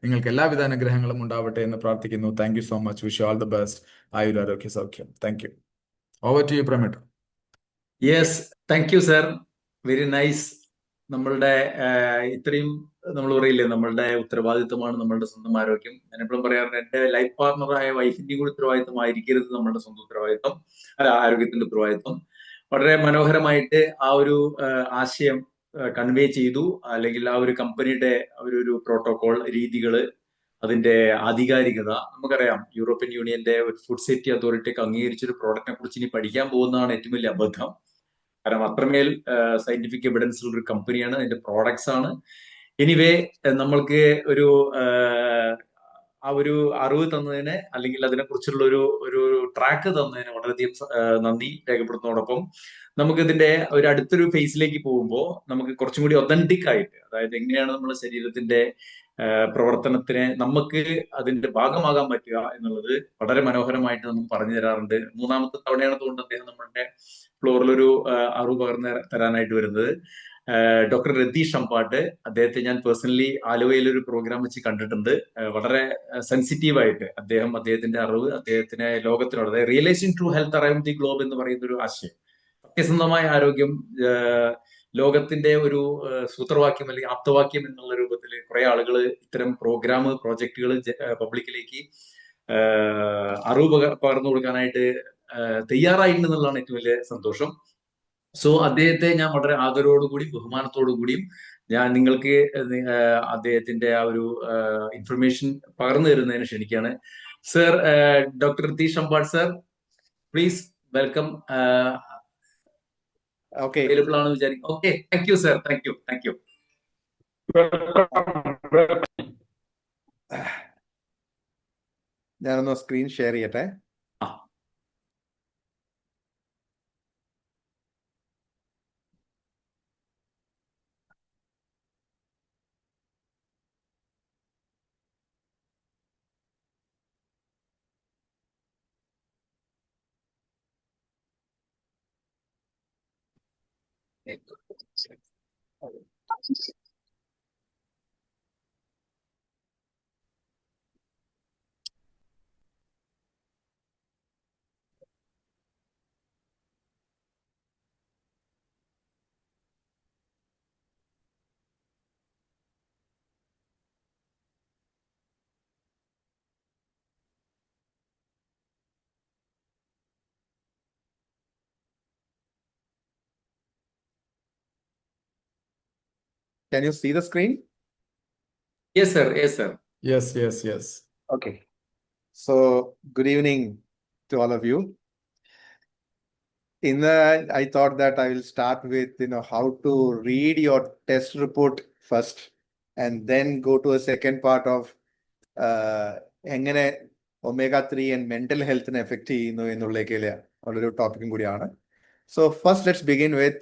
നിങ്ങൾക്ക് എല്ലാവിധ അനുഗ്രഹങ്ങളും ഉണ്ടാവട്ടെ എന്ന് പ്രാർത്ഥിക്കുന്നു. Thank you so much. Wish you all the best. ആയുരാരോഗ്യ സൗഖ്യം. Thank you. Over to you പ്രമേട്ട്. Yes, thank you sir. Very nice. നമ്മളുടെ ഇത്രയും നമ്മൾ പറയില്ലേ, നമ്മളുടെ ഉത്തരവാദിത്വമാണ് നമ്മളുടെ സ്വന്തം ആരോഗ്യം. ഞാൻ എപ്പോഴും പറയാറുണ്ട്, എന്റെ ലൈഫ് പാർട്ണറായ വൈഫിന്റെ കൂടി ഉത്തരവാദിത്വമായിരിക്കരുത് നമ്മളുടെ സ്വന്തം ഉത്തരവാദിത്വം, അല്ല ആരോഗ്യത്തിന്റെ ഉത്തരവാദിത്വം. വളരെ മനോഹരമായിട്ട് ആ ഒരു ആശയം കൺവേ ചെയ്തു. അല്ലെങ്കിൽ ആ ഒരു കമ്പനിയുടെ ഒരു പ്രോട്ടോകോൾ, രീതികള്, അതിന്റെ ആധികാരികത. നമുക്കറിയാം, യൂറോപ്യൻ യൂണിയന്റെ ഒരു ഫുഡ് സേഫ്റ്റി അതോറിറ്റിക്ക് അംഗീകരിച്ചൊരു പ്രോഡക്റ്റിനെ കുറിച്ച് ഇനി പഠിക്കാൻ പോകുന്നതാണ് ഏറ്റവും വലിയ അബദ്ധം. കാരണം അത്രമേൽ സയന്റിഫിക് എവിഡൻസ് ഉള്ള ഒരു കമ്പനിയാണ്, അതിന്റെ പ്രോഡക്ട്സ് ആണ്. എനിവേ, നമ്മൾക്ക് ഒരു ആ ഒരു അറിവ് തന്നതിന്, അല്ലെങ്കിൽ അതിനെക്കുറിച്ചുള്ള ഒരു ട്രാക്ക് തന്നതിന് വളരെയധികം നന്ദി രേഖപ്പെടുത്തുന്നതോടൊപ്പം നമുക്ക് ഇതിന്റെ ഒരു അടുത്തൊരു ഫേസിലേക്ക് പോകുമ്പോൾ നമുക്ക് കുറച്ചും കൂടി ഒതന്റിക് ആയിട്ട്, അതായത് എങ്ങനെയാണ് നമ്മുടെ ശരീരത്തിന്റെ പ്രവർത്തനത്തിന് നമുക്ക് അതിന്റെ ഭാഗമാകാൻ പറ്റുക എന്നുള്ളത് വളരെ മനോഹരമായിട്ട് നമുക്ക് പറഞ്ഞു തരാറുണ്ട്. 3-ാമത്തെ തവണയാണ് തോന്നുന്നത് അദ്ദേഹം നമ്മുടെ ഫ്ലോറിലൊരു അറിവ് പകർന്ന് തരാനായിട്ട് വരുന്നത്. ഡോക്ടർ രതീഷ് അമ്പാട്ട്, അദ്ദേഹത്തെ ഞാൻ പേഴ്സണലി ആലുവയിൽ ഒരു പ്രോഗ്രാം വെച്ച് കണ്ടിട്ടുണ്ട്. വളരെ സെൻസിറ്റീവായിട്ട് അദ്ദേഹത്തിന്റെ അറിവ് അദ്ദേഹത്തിന് ലോകത്തിനോട്, അതായത് realising true health around the globe എന്ന് പറയുന്ന ഒരു ആശയം, സത്യസന്ധമായ ആരോഗ്യം ലോകത്തിന്റെ ഒരു സൂത്രവാക്യം അല്ലെങ്കിൽ ആപ്തവാക്യം എന്നുള്ള രൂപത്തിൽ കുറെ ആളുകൾ ഇത്തരം പ്രോജക്റ്റുകൾ പബ്ലിക്കിലേക്ക് അറിവ് പകർന്നു കൊടുക്കാനായിട്ട് തയ്യാറായിട്ടുണ്ടെന്നുള്ളതാണ് ഏറ്റവും വലിയ സന്തോഷം. സോ അദ്ദേഹത്തെ ഞാൻ വളരെ ആദരവോടുകൂടിയും ബഹുമാനത്തോടു കൂടിയും ഞാൻ നിങ്ങൾക്ക് അദ്ദേഹത്തിന്റെ ആ ഒരു ഇൻഫർമേഷൻ പകർന്നു തരുന്നതിന് ക്ഷണിക്കുകയാണ്. Sir, doctor Ratheesh Ambat sir, please welcome. Okay, available ആണ് വിചാരിക്കും. Okay, thank you sir. Thank you. ഞാനൊന്ന് സ്ക്രീൻ ഷെയർ ചെയ്യട്ടെ. Can you see the screen? Yes, sir. Yes. Okay. So, good evening to all of you. I thought that I will start with, how to read your test report first, and then go to a second part of എങ്ങനെ omega-3 and mental health effect ചെയ്യുന്നു എന്നുള്ളതിലെ ഉള്ളൊരു ടോപ്പിക്കും കൂടിയാണ്. So, first let's begin with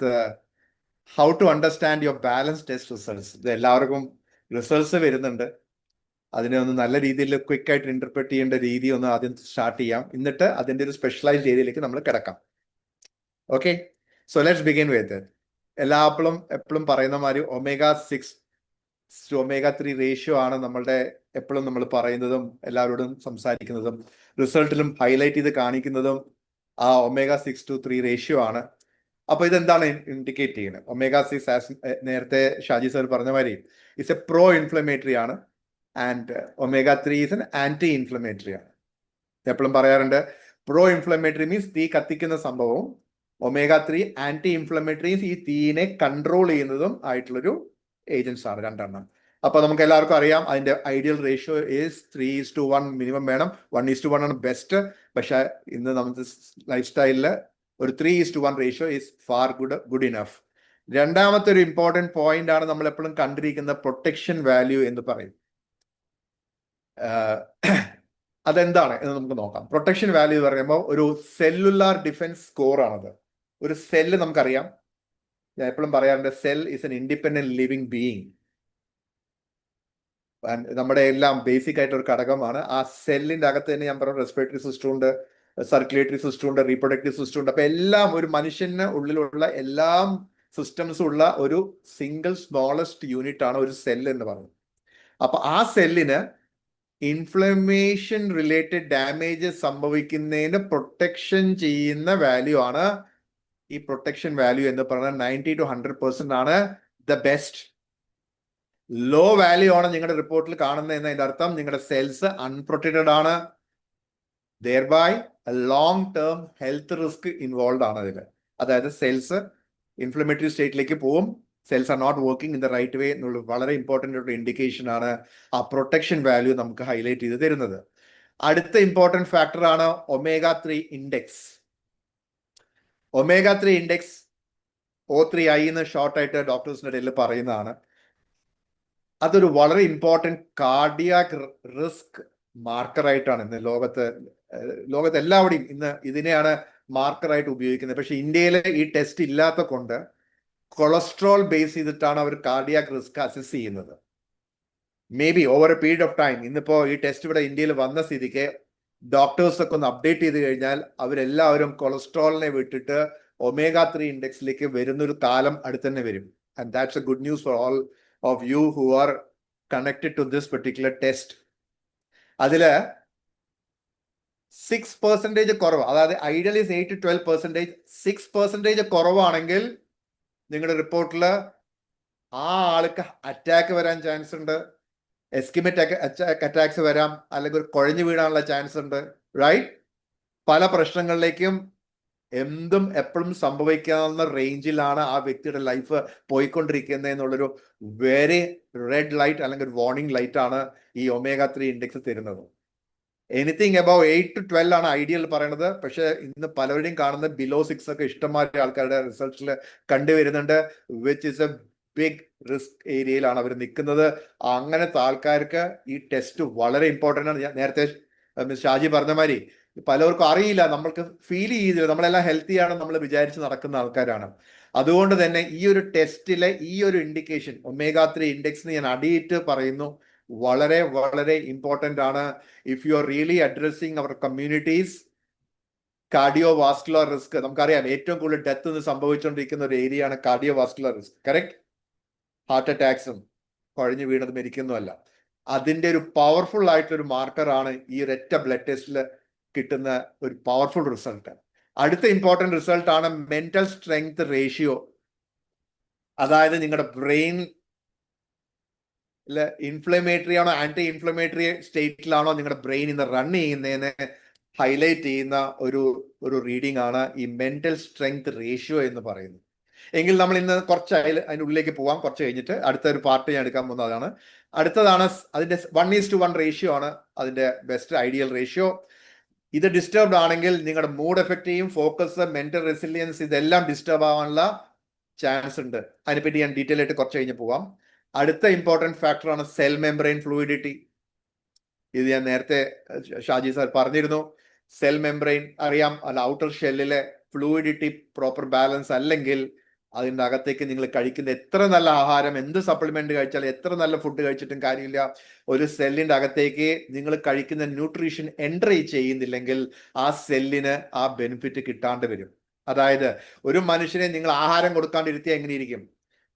how to understand your balanced test results. ഇത് എല്ലാവർക്കും results വരുന്നുണ്ട്. അതിനെ ഒന്ന് നല്ല രീതിയിൽ ക്വിക്കായിട്ട് ഇന്റർപ്രറ്റ് ചെയ്യേണ്ട രീതി ഒന്ന് ആദ്യം സ്റ്റാർട്ട് ചെയ്യാം. എന്നിട്ട് അതിന്റെ ഒരു സ്പെഷ്യലൈസ്ഡ് ഏരിയയിലേക്ക് നമ്മൾ കിടക്കാം. Okay, so let's begin with എപ്പോഴും പറയുന്ന മാതിരി omega-6 to omega-3 റേഷ്യോ ആണ് നമ്മളുടെ എപ്പോഴും നമ്മൾ പറയുന്നതും എല്ലാവരോടും സംസാരിക്കുന്നതും റിസൾട്ടിലും ഹൈലൈറ്റ് ചെയ്ത് കാണിക്കുന്നതും ആ omega-6 to 3 റേഷ്യോ ആണ്. അപ്പൊ ഇതെന്താണ് ഇൻഡിക്കേറ്റ് ചെയ്യുന്നത്? omega-6 നേരത്തെ ഷാജി സർ പറഞ്ഞ മാതിരി ഇറ്റ്സ് എ പ്രോ ഇൻഫ്ലമേറ്ററി ആണ്, and omega-3 is an anti inflammatory ആണ്. എപ്പോഴും പറയാറുണ്ട് പ്രോ ഇൻഫ്ലമേറ്ററി മീൻസ് തീ കത്തിക്കുന്ന സംഭവവും omega-3 ആന്റി ഇൻഫ്ലമേറ്ററീസ് ഈ തീനെ കൺട്രോൾ ചെയ്യുന്നതും ആയിട്ടുള്ളൊരു ഏജൻസ് ആണ് രണ്ടെണ്ണം. അപ്പൊ നമുക്ക് എല്ലാവർക്കും അറിയാം അതിന്റെ ഐഡിയൽ റേഷ്യോ ഈസ് 3:1 മിനിമം വേണം. 1:1 ആണ് ബെസ്റ്റ്. പക്ഷെ ഇന്ന് നമുക്ക് ലൈഫ് സ്റ്റൈലില് ഒരു 3:1 ratio is far good enough. രണ്ടാമത്തെ ഒരു ഇമ്പോർട്ടൻറ്റ് പോയിന്റ് ആണ് നമ്മൾ എപ്പോഴും കണ്ടിരിക്കുന്ന പ്രൊട്ടക്ഷൻ വാല്യൂ എന്ന് പറയും. അതെന്താണ് എന്ന് നമുക്ക് നോക്കാം. പ്രൊട്ടക്ഷൻ വാല്യൂ എന്ന് പറയുമ്പോൾ ഒരു സെല്ലുലാർ ഡിഫൻസ് സ്കോർ ആണത്. ഒരു സെല്ല് നമുക്കറിയാം, ഞാൻ എപ്പോഴും പറയാറുണ്ട് cell is an independent living being. നമ്മുടെ എല്ലാം ബേസിക് ആയിട്ട് ഒരു ഘടകമാണ്. ആ സെല്ലിന്റെ അകത്ത് തന്നെ ഞാൻ പറഞ്ഞു റെസ്പിറേറ്ററി സിസ്റ്റം ഉണ്ട്, സർക്കുലേറ്ററി സിസ്റ്റം ഉണ്ട്, റീപ്രൊഡക്റ്റീവ് സിസ്റ്റം ഉണ്ട്. അപ്പൊ എല്ലാം ഒരു മനുഷ്യന് ഉള്ളിലുള്ള എല്ലാം സിസ്റ്റംസും ഉള്ള ഒരു സിംഗിൾ സ്മോളസ്റ്റ് യൂണിറ്റ് ആണ് ഒരു സെൽ എന്ന് പറയുന്നത്. അപ്പൊ ആ സെല്ലിന് ഇൻഫ്ലമേഷൻ റിലേറ്റഡ് ഡാമേജ് സംഭവിക്കുന്നതിന് പ്രൊട്ടക്ഷൻ ചെയ്യുന്ന വാല്യൂ ആണ് ഈ പ്രൊട്ടക്ഷൻ വാല്യൂ എന്ന് പറയുന്നത്. 90 to 100% ആണ് ദ ബെസ്റ്റ്. ലോ വാല്യൂ ആണ് നിങ്ങളുടെ റിപ്പോർട്ടിൽ കാണുന്നത് എന്നതിന്റെ അർത്ഥം നിങ്ങളുടെ സെൽസ് അൺപ്രൊട്ടക്റ്റഡ് ആണ്. Thereby long term health risk involve ആണ് അതിൽ. അതായത് സെൽസ് ഇൻഫ്ലമേറ്ററി സ്റ്റേറ്റിലേക്ക് പോവും, cells are not working in the right way എന്നുള്ള വളരെ ഇമ്പോർട്ടൻ്റ് ഒരു ഇൻഡിക്കേഷൻ ആണ് ആ പ്രൊട്ടക്ഷൻ വാല്യൂ നമുക്ക് ഹൈലൈറ്റ് ചെയ്ത് തരുന്നത്. അടുത്ത ഇമ്പോർട്ടൻറ്റ് ഫാക്ടർ ആണ് omega-3 index. omega-3 index O3i എന്ന് ഷോർട്ടായിട്ട് ഡോക്ടേഴ്സിന്റെ ഇടയിൽ പറയുന്നതാണ്. അതൊരു വളരെ ഇമ്പോർട്ടൻറ്റ് കാർഡിയാക് റിസ്ക് മാർക്കറായിട്ടാണ് ഇന്ന് ലോകത്ത് എല്ലാവിടെയും ഇന്ന് ഇതിനെയാണ് മാർക്കറായിട്ട് ഉപയോഗിക്കുന്നത്. പക്ഷെ ഇന്ത്യയിൽ ഈ ടെസ്റ്റ് ഇല്ലാത്ത കൊണ്ട് കൊളസ്ട്രോൾ ബേസ് ചെയ്തിട്ടാണ് അവർ കാർഡിയാക് റിസ്ക് അസസ് ചെയ്യുന്നത്. May be over A period of time ഇന്നിപ്പോ ഈ ടെസ്റ്റ് ഇവിടെ ഇന്ത്യയിൽ വന്ന സ്ഥിതിക്ക് ഡോക്ടേഴ്സൊക്കെ ഒന്ന് അപ്ഡേറ്റ് ചെയ്ത് കഴിഞ്ഞാൽ അവരെല്ലാവരും കൊളസ്ട്രോളിനെ വിട്ടിട്ട് omega-3 ഇൻഡെക്സിലേക്ക് വരുന്നൊരു കാലം അടുത്ത് തന്നെ വരും. And that's a good news for all of you who are connected to this particular test. അതില് 6% കുറവ്, അതായത് ഐഡിയൽ ഈസ് 8 to 12%. 6% കുറവാണെങ്കിൽ നിങ്ങളുടെ റിപ്പോർട്ടിൽ ആ ആൾക്ക് അറ്റാക്ക് വരാൻ ചാൻസ് ഉണ്ട്, എസ്കിമേറ്റ് അറ്റാക്സ് വരാം, അല്ലെങ്കിൽ ഒരു കുഴഞ്ഞു വീഴാനുള്ള ചാൻസ് ഉണ്ട്, റൈറ്റ്? പല പ്രശ്നങ്ങളിലേക്കും എന്തും എപ്പോഴും സംഭവിക്കാവുന്ന റേഞ്ചിലാണ് ആ വ്യക്തിയുടെ ലൈഫ് പോയിക്കൊണ്ടിരിക്കുന്നത് എന്നുള്ളൊരു വെരി റെഡ് ലൈറ്റ് അല്ലെങ്കിൽ ഒരു വാർണിംഗ് ലൈറ്റ് ആണ് ഈ omega-3 ഇൻഡെക്സ് തരുന്നത്. എനിത്തിങ് അബവ് 8 to 12 ആണ് ഐഡിയൽ പറയണത്. പക്ഷെ ഇന്ന് പലരുടെയും കാണുന്നത് ബിലോ 6 ഒക്കെ ഇഷ്ടംമാതിരി ആൾക്കാരുടെ റിസൾട്ടിൽ കണ്ടുവരുന്നുണ്ട്, which is a big risk ഏരിയയിലാണ് അവർ നിൽക്കുന്നത്. അങ്ങനത്തെ ആൾക്കാർക്ക് ഈ ടെസ്റ്റ് വളരെ ഇമ്പോർട്ടൻ്റ് ആണ്. ഞാൻ നേരത്തെ ഷാജി പറഞ്ഞ മാതിരി പലർക്കും അറിയില്ല, നമ്മൾക്ക് ഫീൽ ചെയ്തില്ല, നമ്മളെല്ലാം ഹെൽത്തി ആണ് നമ്മൾ വിചാരിച്ച് നടക്കുന്ന ആൾക്കാരാണ്. അതുകൊണ്ട് തന്നെ ഈ ഒരു ടെസ്റ്റിലെ ഈ ഒരു ഇൻഡിക്കേഷൻ omega-3 ഇൻഡെക്സ് ഞാൻ അടിയിട്ട് പറയുന്നു, വളരെ വളരെ ഇമ്പോർട്ടൻ്റ് ആണ്. If you are really addressing our communities cardiovascular risk, നമുക്കറിയാം ഏറ്റവും കൂടുതൽ ഡെത്ത് സംഭവിച്ചുകൊണ്ടിരിക്കുന്ന ഒരു ഏരിയ ആണ് കാർഡിയോവാസ്കുലർ റിസ്ക്, കറക്റ്റ്? ഹാർട്ട് അറ്റാക്സും കുഴഞ്ഞു വീണത് മരിക്കുന്നതല്ല. അതിന്റെ ഒരു പവർഫുൾ ആയിട്ടൊരു മാർക്കറാണ് ഈ ഒരൊറ്റ ബ്ലഡ് ടെസ്റ്റിൽ കിട്ടുന്ന ഒരു പവർഫുൾ റിസൾട്ട്. അടുത്ത ഇമ്പോർട്ടൻറ്റ് റിസൾട്ട് ആണ് മെന്റൽ സ്ട്രെങ്ത് റേഷ്യോ. അതായത് നിങ്ങളുടെ ബ്രെയിൻ ഇൻഫ്ലമേറ്ററി ആണോ ആന്റി ഇൻഫ്ലമേറ്ററി സ്റ്റേറ്റിലാണോ നിങ്ങളുടെ ബ്രെയിൻ ഇന്ന് റൺ ചെയ്യുന്നതിന് ഹൈലൈറ്റ് ചെയ്യുന്ന ഒരു റീഡിംഗ് ആണ് ഈ മെന്റൽ സ്ട്രെങ്ത് റേഷ്യോ എന്ന് പറയുന്നത്. എങ്കിൽ നമ്മൾ ഇന്ന് കുറച്ച് അതിൻ്റെ ഉള്ളിലേക്ക് പോവാം. കുറച്ച് കഴിഞ്ഞിട്ട് അടുത്ത ഒരു പാർട്ട് ഞാൻ എടുക്കാൻ പോകുന്നതാണ്. അടുത്തതാണ് അതിന്റെ 1:1 റേഷ്യോ ആണ് അതിന്റെ ബെസ്റ്റ് ഐഡിയൽ റേഷ്യോ. ഇത് ഡിസ്റ്റർബ്ഡ് ആണെങ്കിൽ നിങ്ങളുടെ മൂഡ് എഫക്റ്റ് ചെയ്യും, ഫോക്കസ്, മെന്റൽ റെസിലിയൻസ് ഇതെല്ലാം ഡിസ്റ്റർബ് ആവാനുള്ള ചാൻസ് ഉണ്ട്. അതിനെപ്പറ്റി ഞാൻ ഡീറ്റെയിൽ ആയിട്ട് കുറച്ച് കഴിഞ്ഞ് പോവാം. അടുത്ത ഇമ്പോർട്ടൻറ്റ് ഫാക്ടറാണ് സെൽ മെംബ്രെയിൻ ഫ്ലൂയിഡിറ്റി. ഇത് ഞാൻ നേരത്തെ ഷാജി സാർ പറഞ്ഞിരുന്നു. സെൽ മെംബ്രെയിൻ അറിയാം, അല്ല ഔട്ടർ ഷെല്ലിലെ ഫ്ലൂയിഡിറ്റി പ്രോപ്പർ ബാലൻസ് അല്ലെങ്കിൽ അതിൻ്റെ അകത്തേക്ക് നിങ്ങൾ കഴിക്കുന്ന എത്ര നല്ല ആഹാരം, എന്ത് സപ്ലിമെന്റ് കഴിച്ചാലും, എത്ര നല്ല ഫുഡ് കഴിച്ചിട്ടും കാര്യമില്ല, ഒരു സെല്ലിന്റെ അകത്തേക്ക് നിങ്ങൾ കഴിക്കുന്ന ന്യൂട്രീഷൻ എൻട്രി ചെയ്യുന്നില്ലെങ്കിൽ ആ സെല്ലിന് ആ ബെനിഫിറ്റ് കിട്ടാണ്ട് വരും. അതായത് ഒരു മനുഷ്യനെ നിങ്ങൾ ആഹാരം കൊടുക്കാണ്ടിരുത്തിയാൽ എങ്ങനെ ഇരിക്കും?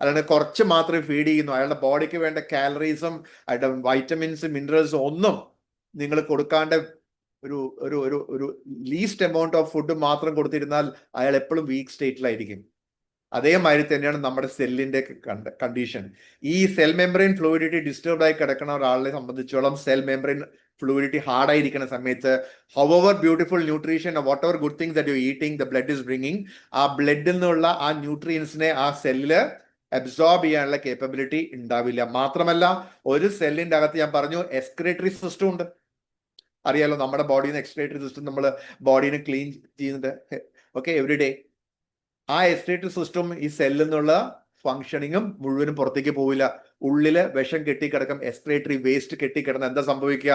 അല്ലാണ്ട് കുറച്ച് മാത്രമേ ഫീഡ് ചെയ്യുന്നു, അയാളുടെ ബോഡിക്ക് വേണ്ട കാലറീസും അയാളുടെ വൈറ്റമിൻസും മിനറൽസും ഒന്നും നിങ്ങൾ കൊടുക്കാണ്ട് ഒരു ഒരു ഒരു ഒരു ലീസ്റ്റ് എമൗണ്ട് ഓഫ് ഫുഡ് മാത്രം കൊടുത്തിരുന്നാൽ അയാൾ എപ്പോഴും വീക്ക് സ്റ്റേറ്റിലായിരിക്കും. അതേമാതിരി തന്നെയാണ് നമ്മുടെ സെല്ലിന്റെ കണ്ടീഷൻ. ഈ സെൽ മെംബ്രെയിൻ ഫ്ലൂയിഡിറ്റി ഡിസ്റ്റർബ്ഡ് ആയി കിടക്കുന്ന ഒരാളെ സംബന്ധിച്ചോളം സെൽ മെംബ്രെയിൻ ഫ്ലൂയിഡിറ്റി ഹാർഡ് ആയിരിക്കുന്ന സമയത്ത് however beautiful nutrition what ever good things that you eating the blood is bringing, ആ ബ്ലഡിൽ നിന്നുള്ള ആ ന്യൂട്രിയൻസിനെ ആ സെല്ലില് അബ്സോർബ് ചെയ്യാനുള്ള കേപ്പബിലിറ്റി ഉണ്ടാവില്ല. മാത്രമല്ല ഒരു സെല്ലിന്റെ അകത്ത് ഞാൻ പറഞ്ഞു എക്സ്ക്രീറ്ററി സിസ്റ്റം ഉണ്ട്. അറിയാലോ, നമ്മുടെ ബോഡിയിൽ നിന്ന് എക്സ്ക്രീറ്ററി സിസ്റ്റം നമ്മൾ ബോഡീനെ ക്ലീൻ ചെയ്യുന്നുണ്ട്, ഓക്കെ, എവറി ഡേ. ആ എക്സ്ക്രീറ്ററി സിസ്റ്റം ഈ സെല്ലിൽ നിന്നുള്ള ഫങ്ഷനിങ്ങും മുഴുവനും പുറത്തേക്ക് പോവില്ല. ഉള്ളില് വിഷം കെട്ടിക്കിടക്കും, എക്സ്ക്രീറ്ററി വേസ്റ്റ് കെട്ടിക്കിടന്ന് എന്താ സംഭവിക്കുക?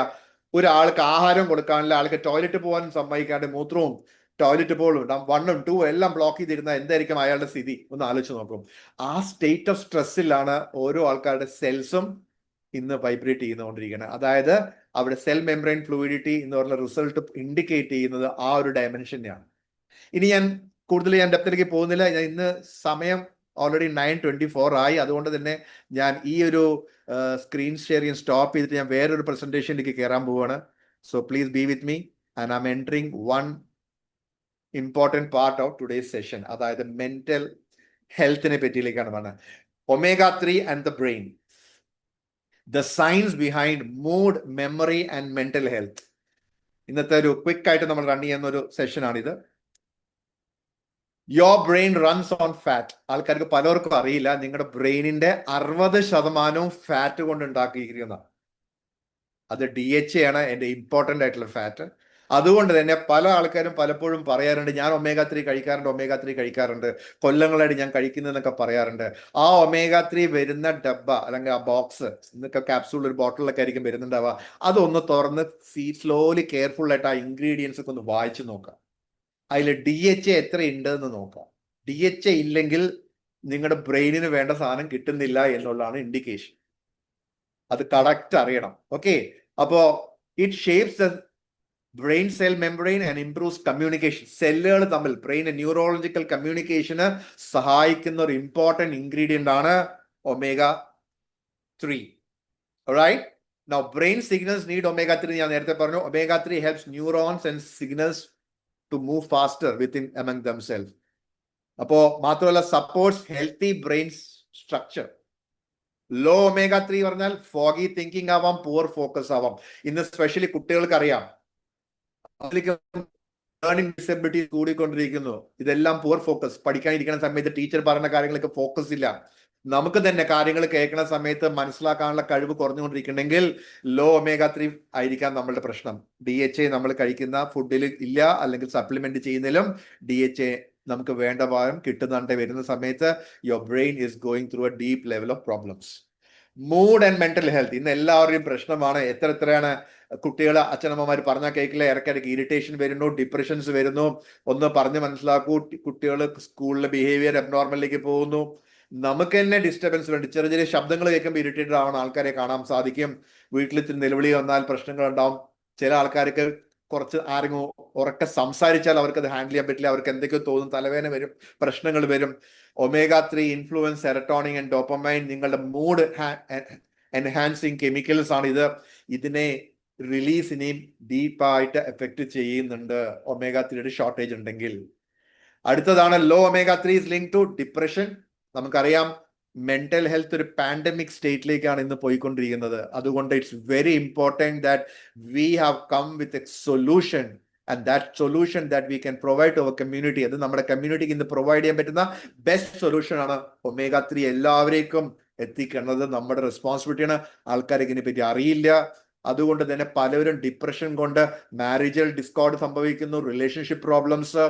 ഒരാൾക്ക് ആഹാരം കൊടുക്കാനുള്ള, ആൾക്ക് ടോയ്ലറ്റ് പോകാൻ സമ്മതിക്കാണ്ട് മൂത്രവും ടോയ്ലറ്റ് പോലും 1 ഉം 2 എല്ലാം ബ്ലോക്ക് ചെയ്തിരുന്ന എന്തായിരിക്കും അയാളുടെ സ്ഥിതി? ഒന്ന് ആലോചിച്ച് നോക്കും. ആ സ്റ്റേറ്റ് ഓഫ് സ്ട്രെസ്സിലാണ് ഓരോ ആൾക്കാരുടെ സെൽസും ഇന്ന് വൈബ്രേറ്റ് ചെയ്തുകൊണ്ടിരിക്കുന്നത്. അതായത് അവിടെ സെൽ മെംബ്രെയിൻ ഫ്ലൂയിഡിറ്റി എന്ന് പറഞ്ഞ റിസൾട്ട് ഇൻഡിക്കേറ്റ് ചെയ്യുന്നത് ആ ഒരു ഡയമെൻഷനെയാണ്. ഇനി ഞാൻ ഡെപ്തിലേക്ക് പോകുന്നില്ല. ഞാൻ ഇന്ന് സമയം ഓൾറെഡി 9:24 ആയി. അതുകൊണ്ട് തന്നെ ഞാൻ ഈ ഒരു സ്ക്രീൻ ഷെയറിങ് സ്റ്റോപ്പ് ചെയ്തിട്ട് ഞാൻ വേറൊരു പ്രസന്റേഷനിലേക്ക് കയറാൻ പോവുകയാണ്. So please be with me and I am entering one important part of today's session. അതായത് മെന്റൽ ഹെൽത്തിനെ പറ്റിയിലേക്കാണ് പറഞ്ഞത്. omega-3 and the brain, the science behind mood, memory and mental health. ഇന്നത്തെ ഒരു ക്വിക്ക് ആയിട്ട് നമ്മൾ റൺ ചെയ്യുന്ന ഒരു സെഷനാണിത്. Your brain runs on fat. ആൾക്കാർക്ക് പലർക്കും അറിയില്ല, നിങ്ങളുടെ ബ്രെയിനിന്റെ 60% ഫാറ്റ് കൊണ്ട് ഉണ്ടാക്കിയിരിക്കുന്ന അത് DHA ആണ്, എൻ്റെ ഇമ്പോർട്ടൻ്റ് ആയിട്ടുള്ള ഫാറ്റ്. അതുകൊണ്ട് തന്നെ പല ആൾക്കാരും പലപ്പോഴും പറയാറുണ്ട്, ഞാൻ omega-3 കഴിക്കാറുണ്ട്, കൊല്ലങ്ങളായിട്ട് ഞാൻ കഴിക്കുന്നതെന്നൊക്കെ പറയാറുണ്ട്. ആ omega-3 വരുന്ന ഡബ്ബ അല്ലെങ്കിൽ ആ ബോക്സ്, ഇന്നൊക്കെ ക്യാപ്സൂൾ ഒരു ബോട്ടിലൊക്കെ ആയിരിക്കും വരുന്നുണ്ടാവുക, അതൊന്ന് തുറന്ന് സ്ലോലി കെയർഫുൾ ആയിട്ട് ആ ഇൻഗ്രീഡിയൻസ് ഒക്കെ ഒന്ന് വായിച്ചു നോക്കാം. അതിൽ DHA എത്ര ഉണ്ടെന്ന് നോക്കാം. DHA ഇല്ലെങ്കിൽ നിങ്ങളുടെ ബ്രെയിനിന് വേണ്ട സാധനം കിട്ടുന്നില്ല എന്നുള്ളതാണ് ഇൻഡിക്കേഷൻ. അത് കറക്റ്റ് അറിയണം. ഓക്കെ, അപ്പോ it shapes the brain cell membrane and improves communication. സെല്ലുകൾ തമ്മിൽ ബ്രെയിൻ ന്യൂറോളജിക്കൽ കമ്മ്യൂണിക്കേഷന് സഹായിക്കുന്ന ഒരു ഇമ്പോർട്ടൻറ്റ് ഇൻഗ്രീഡിയൻ്റ് ആണ് omega-3. Alright? Now brain signals need omega-3. ഞാൻ നേരത്തെ പറഞ്ഞു, omega-3 helps neurons and signals to move faster within among themselves. അപ്പോ മാത്രമല്ല supports healthy brain structure. Low omega-3 പറഞ്ഞാൽ ഫോഗി തിങ്കിങ് ആവാം, പുവർ ഫോക്കസ് ആവാം. ഇന്ന് സ്പെഷ്യലി കുട്ടികൾക്ക് അറിയാം, ലേണിംഗ് ഡിസബിലിറ്റി കൂടിക്കൊണ്ടിരിക്കുന്നു. ഇതെല്ലാം പുവർ ഫോക്കസ്. പഠിക്കാനിരിക്കുന്ന സമയത്ത് ടീച്ചർ പറയുന്ന കാര്യങ്ങൾക്ക് ഫോക്കസ് ഇല്ല. നമുക്ക് തന്നെ കാര്യങ്ങൾ കേൾക്കുന്ന സമയത്ത് മനസ്സിലാക്കാനുള്ള കഴിവ് കുറഞ്ഞുകൊണ്ടിരിക്കുന്നുണ്ടെങ്കിൽ ലോ omega-3 ആയിരിക്കാം നമ്മളുടെ പ്രശ്നം. DHA നമ്മൾ കഴിക്കുന്ന ഫുഡിൽ ഇല്ല, അല്ലെങ്കിൽ സപ്ലിമെന്റ് ചെയ്യുന്നതിലും DHA നമുക്ക് വേണ്ട ഭാഗം കിട്ടുന്നുണ്ട്. വരുന്ന സമയത്ത് your brain is going through A deep level of problems. Mood and mental health ഇന്ന് എല്ലാവരുടെയും പ്രശ്നമാണ്. എത്രയാണ് കുട്ടികൾ, അച്ഛനമ്മമാർ പറഞ്ഞാൽ കേൾക്കില്ല, ഇടയ്ക്കിടയ്ക്ക് ഇറിറ്റേഷൻ വരുന്നു, ഡിപ്രഷൻസ് വരുന്നു. ഒന്ന് പറഞ്ഞ് മനസ്സിലാക്കൂ, കുട്ടികൾ സ്കൂളിലെ ബിഹേവിയർ അബ്നോർമലിലേക്ക് പോകുന്നു. നമുക്ക് തന്നെ ഡിസ്റ്റർബൻസ് വേണ്ടി ചെറിയ ചെറിയ ശബ്ദങ്ങൾ കേൾക്കുമ്പോൾ ഇറിറ്റേറ്റഡ് ആവുന്ന ആൾക്കാരെ കാണാൻ സാധിക്കും. വീട്ടിൽ ഇത്തിരി നിലവിളി വന്നാൽ പ്രശ്നങ്ങൾ ഉണ്ടാവും. ചില ആൾക്കാർക്ക് കുറച്ച് ആരെങ്കിലും ഉറക്കെ സംസാരിച്ചാൽ അവർക്ക് അത് ഹാൻഡിൽ ചെയ്യാൻ പറ്റില്ല, അവർക്ക് എന്തൊക്കെയോ തോന്നും, തലവേദന വരും, പ്രശ്നങ്ങൾ വരും. omega-3 influence serotonin and dopamine, നിങ്ങളുടെ മൂഡ് എൻഹാൻസിങ് കെമിക്കൽസ് ആണ് ഇത്. ഇതിനെ റിലീസിനെയും ഡീപ്പായിട്ട് എഫക്ട് ചെയ്യുന്നുണ്ട് omega-3 ഷോർട്ടേജ് ഉണ്ടെങ്കിൽ. അടുത്തതാണ് low omega-3 is linked to depression. നമുക്കറിയാം മെന്റൽ ഹെൽത്ത് ഒരു പാൻഡമിക് സ്റ്റേറ്റിലേക്കാണ് ഇന്ന് പോയിക്കൊണ്ടിരിക്കുന്നത്. അതുകൊണ്ട് it's very important that we have come with a solution, and that solution that we can provide to our community. അത് നമ്മുടെ കമ്മ്യൂണിറ്റിക്ക് ഇന്ന് പ്രൊവൈഡ് ചെയ്യാൻ പറ്റുന്ന ബെസ്റ്റ് സൊല്യൂഷൻ ആണ് omega-3 എല്ലാവരേക്കും എത്തിക്കേണ്ടത് നമ്മുടെ റെസ്പോൺസിബിലിറ്റിയാണ്. ആൾക്കാർക്ക് ഇതിനെപ്പറ്റി അറിയില്ല. അതുകൊണ്ട് തന്നെ പലരും ഡിപ്രഷൻ കൊണ്ട് മാരേജൽ ഡിസ്കോർഡ് സംഭവിക്കുന്നു, relationship problems.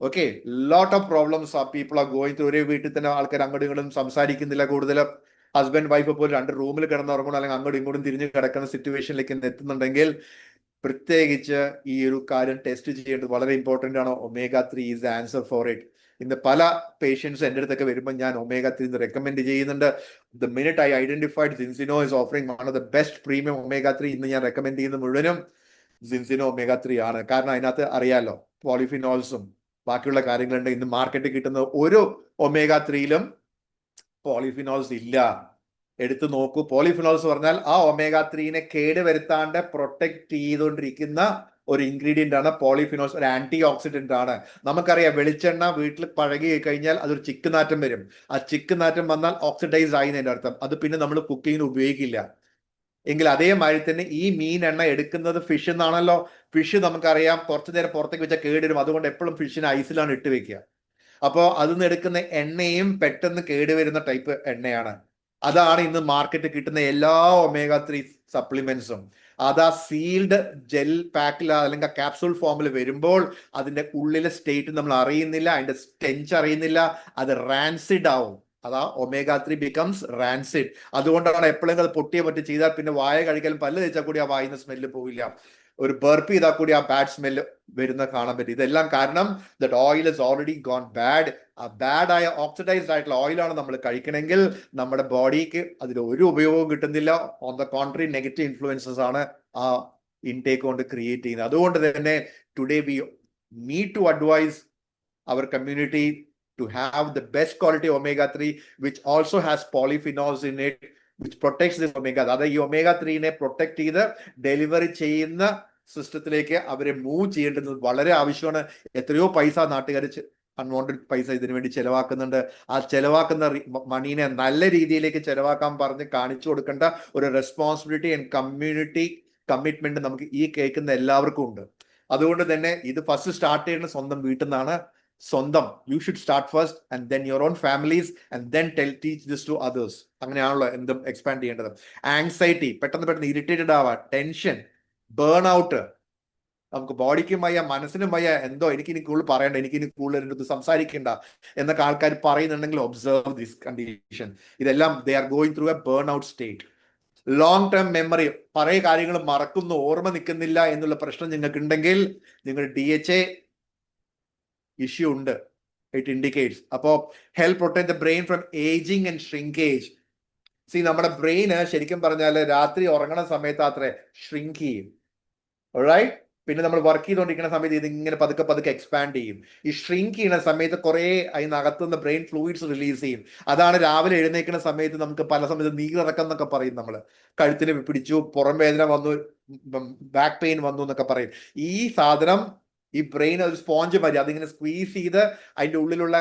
Okay, lot of problems ആ പീപ്പിൾ ആർ ഗോയിങ് ത്രൂ. ഒരേ വീട്ടിൽ തന്നെ ആൾക്കാർ അങ്ങോട്ടും ഇങ്ങോട്ടും സംസാരിക്കുന്നില്ല. കൂടുതൽ ഹസ്ബൻഡ് വൈഫ് പോലും 2 റൂമിൽ കിടന്നുറങ്ങണം, അല്ലെങ്കിൽ അങ്ങോട്ടും ഇങ്ങോട്ടും തിരിഞ്ഞ് കിടക്കുന്ന സിറ്റുവേഷനിലേക്ക് എത്തുന്നുണ്ടെങ്കിൽ പ്രത്യേകിച്ച് ഈ ഒരു കാര്യം ടെസ്റ്റ് ചെയ്യേണ്ടത് വളരെ ഇമ്പോർട്ടൻ്റ് ആണ്. omega-3 is the answer for it. ഇന്ന് പല പേഷ്യൻസ് എൻ്റെ അടുത്തൊക്കെ വരുമ്പോൾ ഞാൻ omega-3 റെക്കമെൻഡ് ചെയ്യുന്നുണ്ട്. The minute I identified സിൻസിനോ is offering one of the best premium omega-3, ഇന്ന് ഞാൻ റെക്കമെൻഡ് ചെയ്യുന്ന മുഴുവനും സിൻസിനോ omega-3 ആണ്. കാരണം അതിനകത്ത് അറിയാലോ, പോളിഫിനോൾസും ബാക്കിയുള്ള കാര്യങ്ങളുണ്ട്. ഇന്ന് മാർക്കറ്റിൽ കിട്ടുന്ന ഒരു ഒമേഗ 3യിലും പോളിഫിനോൾസ് ഇല്ല. എടുത്തു നോക്കൂ. പോളിഫിനോൾസ് പറഞ്ഞാൽ ആ ഒമേഗ 3നെ കേടുവരുത്താണ്ട് പ്രൊട്ടക്ട് ചെയ്തുകൊണ്ടിരിക്കുന്ന ഒരു ഇൻഗ്രീഡിയന്റ് ആണ് പോളിഫിനോൾസ്. ഒരു ആന്റി ഓക്സിഡന്റ് ആണ്. നമുക്കറിയാം, വെളിച്ചെണ്ണ വീട്ടിൽ പഴകി കഴിഞ്ഞാൽ അതൊരു ചിക്ക് നാറ്റം വരും. ആ ചിക്ക് നാറ്റം വന്നാൽ ഓക്സിഡൈസ് ആയി എന്നതിന്റെ അർത്ഥം. അത് പിന്നെ നമ്മൾ കുക്കിങ്ങിന് ഉപയോഗിക്കില്ല. എങ്കിൽ അതേമാതിരി തന്നെ ഈ മീൻ എണ്ണ എടുക്കുന്നത് ഫിഷ് എന്നാണല്ലോ. ഫിഷ് നമുക്കറിയാം കുറച്ചു നേരം പുറത്തേക്ക് വെച്ചാൽ കേടുവരും. അതുകൊണ്ട് എപ്പോഴും ഫിഷിന് ഐസിലാണ് ഇട്ട് വെക്കുക. അപ്പോൾ അതിൽ നിന്ന് എടുക്കുന്ന എണ്ണയും പെട്ടെന്ന് കേടുവരുന്ന ടൈപ്പ് എണ്ണയാണ്. അതാണ് ഇന്ന് മാർക്കറ്റിൽ കിട്ടുന്ന എല്ലാ ഒമേഗ 3 സപ്ലിമെന്റ്സും. അതാ സീൽഡ് ജെൽ പാക്കിൽ അല്ലെങ്കിൽ ക്യാപ്സൂൾ ഫോമിൽ വരുമ്പോൾ അതിന്റെ ഉള്ളിലെ സ്റ്റേറ്റ് നമ്മൾ അറിയുന്നില്ല, അതിന്റെ സ്റ്റെഞ്ച് അറിയുന്നില്ല, അത് റാൻസിഡ് ആവും. അതാ ഒമേഗ 3 ബിക്കംസ് റാൻസിഡ്. അതുകൊണ്ടാണ് എപ്പോഴെങ്കിലും അത് പൊട്ടിയെ പറ്റി ചെയ്താൽ പിന്നെ വായ കഴിക്കലും പല്ല് തേച്ചാൽ കൂടി ആ വായിന്ന് സ്മെല്ല് പോവില്ല. ഒരു ബർപ്പ് ചെയ്താൽ കൂടി ആ ബാഡ് സ്മെല്ല് വരുന്ന കാണാൻ പറ്റും. ഇതെല്ലാം കാരണം that oil is already gone bad. ആ ബാഡായ ഓക്സിഡൈസ്ഡ് ആയിട്ടുള്ള ഓയിലാണ് നമ്മൾ കഴിക്കണമെങ്കിൽ നമ്മുടെ ബോഡിക്ക് അതിൽ ഒരു ഉപയോഗവും കിട്ടുന്നില്ല. On the contrary negative influences ആണ് ആ ഇൻടേക്ക് കൊണ്ട് ക്രിയേറ്റ് ചെയ്യുന്നത്. അതുകൊണ്ട് തന്നെ today we need to advise our community to have the best quality omega 3 which also has polyphenols in it which protects this omega. അതായത് ഈ omega 3നെ പ്രൊട്ടക്ട് ചെയ്ത് delivery ചെയ്യുന്ന സിസ്റ്റത്തിലേക്ക് അവരെ മൂവ് ചെയ്യേണ്ടത് വളരെ ആവശ്യമാണ്. എത്രയോ പൈസ നാട്ടുകാർ അൺവാണ്ടഡ് പൈസ ഇതിനു വേണ്ടി ചെലവാക്കുന്നുണ്ട്. ആ ചെലവാക്കുന്ന മണീനെ നല്ല രീതിയിലേക്ക് ചെലവാക്കാൻ പറഞ്ഞ് കാണിച്ചു കൊടുക്കേണ്ട ഒരു റെസ്പോൺസിബിലിറ്റി ആൻഡ് കമ്മ്യൂണിറ്റി കമ്മിറ്റ്മെന്റ് നമുക്ക് ഈ കേൾക്കുന്ന എല്ലാവർക്കും ഉണ്ട്. അതുകൊണ്ട് തന്നെ ഇത് ഫസ്റ്റ് സ്റ്റാർട്ട് ചെയ്യുന്നത് സ്വന്തം വീട്ടിൽ നിന്നാണ്. സ്വന്തം you should start first and then your own families and then teach this to others. അങ്ങനെയാണല്ലോ എന്തും എക്സ്പാൻഡ് ചെയ്യേണ്ടത്. ആങ്സൈറ്റി, പെട്ടെന്ന് ഇറിറ്റേറ്റഡ് ആവാ, ടെൻഷൻ, ബേൺ ഔട്ട്, നമുക്ക് ബോഡിക്കും വയ്യ മനസ്സിനും വയ്യ, എന്തോ എനിക്കിനി കൂടുതൽ പറയണ്ട, എനിക്കിനി കൂടുതൽ എൻ്റെ അടുത്ത് സംസാരിക്കണ്ട എന്നൊക്കെ ആൾക്കാർ പറയുന്നുണ്ടെങ്കിൽ ഒബ്സർവ് ദിസ് കണ്ടീഷൻ. ഇതെല്ലാം they are going through a burn out state. Long term memory, പഴയ കാര്യങ്ങൾ മറക്കുന്നു, ഓർമ്മ നിൽക്കുന്നില്ല എന്നുള്ള പ്രശ്നം നിങ്ങൾക്ക് ഉണ്ടെങ്കിൽ നിങ്ങൾ DHA ഇഷ്യൂ ഉണ്ട്. It indicates. അപ്പോൾ help protect the brain from ageing and shrinkage. നമ്മുടെ ബ്രെയിന് ശരിക്കും പറഞ്ഞാൽ രാത്രി ഉറങ്ങണ സമയത്ത് അത്രേ ഷ്രിങ്ക് ചെയ്യും. ഓൾറൈറ്റ്. പിന്നെ നമ്മൾ വർക്ക് ചെയ്തുകൊണ്ടിരിക്കുന്ന സമയത്ത് ഇതിങ്ങനെ പതുക്കെ എക്സ്പാൻഡ് ചെയ്യും. ഈ ഷ്രിങ്ക് ചെയ്യുന്ന സമയത്ത് കുറെ അതിനകത്തുനിന്ന് ബ്രെയിൻ ഫ്ലൂയിഡ്സ് റിലീസ് ചെയ്യും. അതാണ് രാവിലെ എഴുന്നേക്കുന്ന സമയത്ത് നമുക്ക് പല സമയത്ത് നീരിറക്കം എന്നൊക്കെ പറയും. നമ്മൾ കഴുത്തിന് പിടിച്ചു, പുറം വേദന വന്നു, ബാക്ക് പെയിൻ വന്നു എന്നൊക്കെ പറയും. ഈ സാധനം ഈ ബ്രെയിൻ ഒരു സ്പോഞ്ച് മതി, അതിങ്ങനെ സ്ക്വീസ് ചെയ്ത് അതിൻ്റെ ഉള്ളിലുള്ള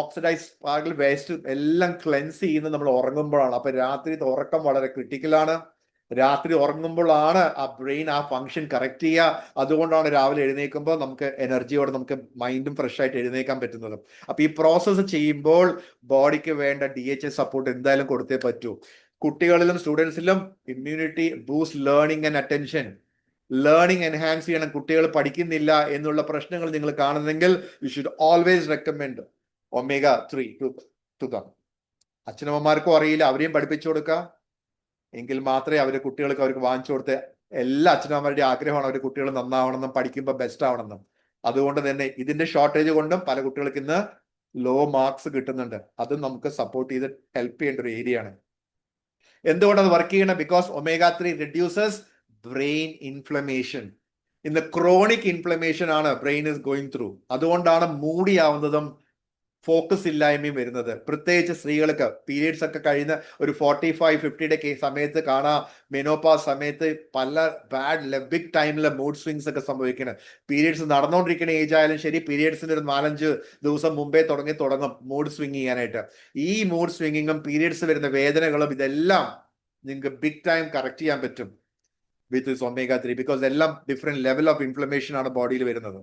ഓക്സിഡൈസ് പാർട്ടിൽ വേസ്റ്റ് എല്ലാം ക്ലെൻസ് ചെയ്യുന്നത് നമ്മൾ ഉറങ്ങുമ്പോഴാണ്. അപ്പൊ രാത്രി ഉറക്കം വളരെ ക്രിട്ടിക്കലാണ്. രാത്രി ഉറങ്ങുമ്പോഴാണ് ആ ബ്രെയിൻ ആ ഫംഗ്ഷൻ കറക്റ്റ് ചെയ്യുക. അതുകൊണ്ടാണ് രാവിലെ എഴുന്നേൽക്കുമ്പോൾ നമുക്ക് എനർജിയോടെ നമുക്ക് മൈൻഡും ഫ്രഷ് ആയിട്ട് എഴുന്നേക്കാൻ പറ്റുന്നത്. അപ്പൊ ഈ പ്രോസസ്സ് ചെയ്യുമ്പോൾ ബോഡിക്ക് വേണ്ട DHA സപ്പോർട്ട് എന്തായാലും കൊടുത്തേ പറ്റൂ. കുട്ടികളിലും സ്റ്റുഡൻസിലും immunity boost, learning and attention, learning enhance ചെയ്യണം. കുട്ടികൾ പഠിക്കുന്നില്ല എന്നുള്ള പ്രശ്നങ്ങൾ നിങ്ങൾ കാണുന്നെങ്കിൽ you should always recommend omega 3 to them. അച്ഛനമ്മമാർക്കും അറിയില്ല, അവരെയും പഠിപ്പിച്ചു കൊടുക്കുക. എങ്കിൽ മാത്രമേ അവരുടെ കുട്ടികൾക്ക് അവർക്ക് വാങ്ങിച്ചു കൊടുത്ത്, എല്ലാ അച്ഛനമ്മമാരുടെയും ആഗ്രഹമാണ് അവരുടെ കുട്ടികൾ നന്നാവണമെന്നും പഠിക്കുമ്പോൾ ബെസ്റ്റ് ആവണമെന്നും. അതുകൊണ്ട് തന്നെ ഇതിന്റെ ഷോർട്ടേജ് കൊണ്ടും പല കുട്ടികൾക്ക് ഇന്ന് ലോ മാർക്സ് കിട്ടുന്നുണ്ട്. അതും നമുക്ക് സപ്പോർട്ട് ചെയ്ത് ഹെൽപ്പ് ചെയ്യേണ്ട ഒരു ഏരിയ ആണ്. എന്തുകൊണ്ട് അത് വർക്ക് ചെയ്യണം? Because omega 3 reduces brain inflammation. ഇന്ന് ക്രോണിക് ഇൻഫ്ലമേഷൻ ആണ് ബ്രെയിൻ ഇസ് ഗോയിങ് ത്രൂ. അതുകൊണ്ടാണ് മൂടി ആവുന്നതും ഫോക്കസ് ഇല്ലായ്മയും വരുന്നത്. പ്രത്യേകിച്ച് സ്ത്രീകൾക്ക് പീരിയഡ്സ് ഒക്കെ കഴിയുന്ന ഒരു 45-50 സമയത്ത് കാണാം, മെനോപാസ് സമയത്ത് പല ബാഡ് ബിഗ് ടൈമിലെ മൂഡ് സ്വിങ്സ് ഒക്കെ സംഭവിക്കുന്നത്. പീരിയഡ്സ് നടന്നുകൊണ്ടിരിക്കുന്ന ഏജ് ആയാലും ശരി, പീരിയഡ്സിന് ഒരു 4-5 ദിവസം മുമ്പേ തുടങ്ങും മൂഡ് സ്വിങ് ചെയ്യാനായിട്ട്. ഈ മൂഡ് സ്വിങ്ങിങ്ങും പീരിയഡ്സ് വരുന്ന വേദനകളും ഇതെല്ലാം നിങ്ങൾക്ക് ബിഗ് ടൈം കറക്റ്റ് ചെയ്യാൻ പറ്റും വിത്ത് omega 3 ബിക്കോസ് എല്ലാം ഡിഫറെന്റ് ലെവൽ ഓഫ് ഇൻഫ്ലമേഷൻ ആണ് ബോഡിയിൽ വരുന്നത്.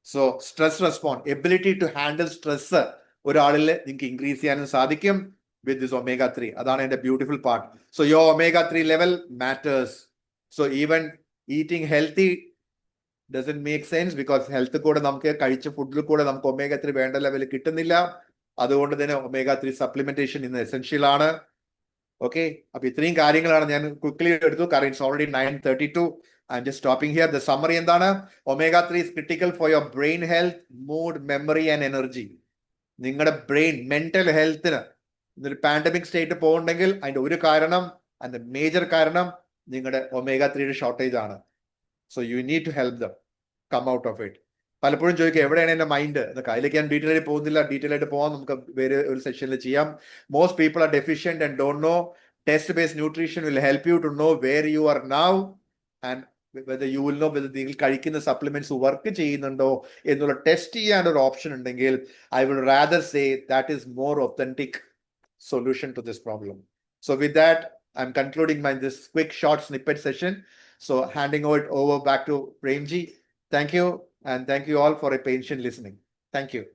So stress respond, ability to handle stress ഒരാളിൽ നിങ്ങൾക്ക് ഇൻക്രീസ് ചെയ്യാനും സാധിക്കും വിത്ത് ദിസ് omega 3. അതാണ് എൻ്റെ beautiful part. So your omega 3 level matters. So even eating healthy doesn't make sense because health കൂടെ നമുക്ക് കഴിച്ച ഫുഡിൽ കൂടെ നമുക്ക് omega 3 വേണ്ട ലെവലിൽ കിട്ടുന്നില്ല. അതുകൊണ്ട് തന്നെ omega 3 സപ്ലിമെന്റേഷൻ ഇന്ന് എസെൻഷ്യൽ ആണ്. ഓക്കെ, അപ്പൊ ഇത്രയും കാര്യങ്ങളാണ് ഞാൻ ക്വിക്ലി എടുത്തു. കാരണം it's already 9:32. I am just stopping here. The summary എന്താണ്? omega 3 is critical for your brain health, mood, memory and energy. നിങ്ങളുടെ ബ്രെയിൻ മെന്റൽ ഹെൽത്തിന് ഇതൊരു പാൻഡമിക് സ്റ്റേറ്റ് പോകുന്നുണ്ടെങ്കിൽ അതിന്റെ ഒരു കാരണം, അതിന്റെ മേജർ കാരണം നിങ്ങളുടെ omega 3 ഷോർട്ടേജ് ആണ്. So you need to help them come out of it. പലപ്പോഴും ചോദിക്കുക എവിടെയാണ് എന്റെ മൈൻഡ് എന്നൊക്കെ. അതിലേക്ക് ഞാൻ ഡീറ്റെയിൽ ആയിട്ട് പോകുന്നില്ല. ഡീറ്റെയിൽ ആയിട്ട് പോകാം, നമുക്ക് വേറെ ഒരു സെഷനിൽ ചെയ്യാം. Most people are deficient and don't know. Test based nutrition will help you to know where you are now and whether you will know whether നിങ്ങൾ കഴിക്കുന്ന സപ്ലിമെന്റ്സ് വർക്ക് ചെയ്യുന്നുണ്ടോ എന്നുള്ള ടെസ്റ്റ് ചെയ്യാൻ ഒരു ഓപ്ഷൻ ഉണ്ടെങ്കിൽ I will rather say that is more authentic solution to this problem. So with that, I'm concluding this quick short snippet session. So handing it over back to Premji. Thank you, and thank you all for a patient listening. Thank you.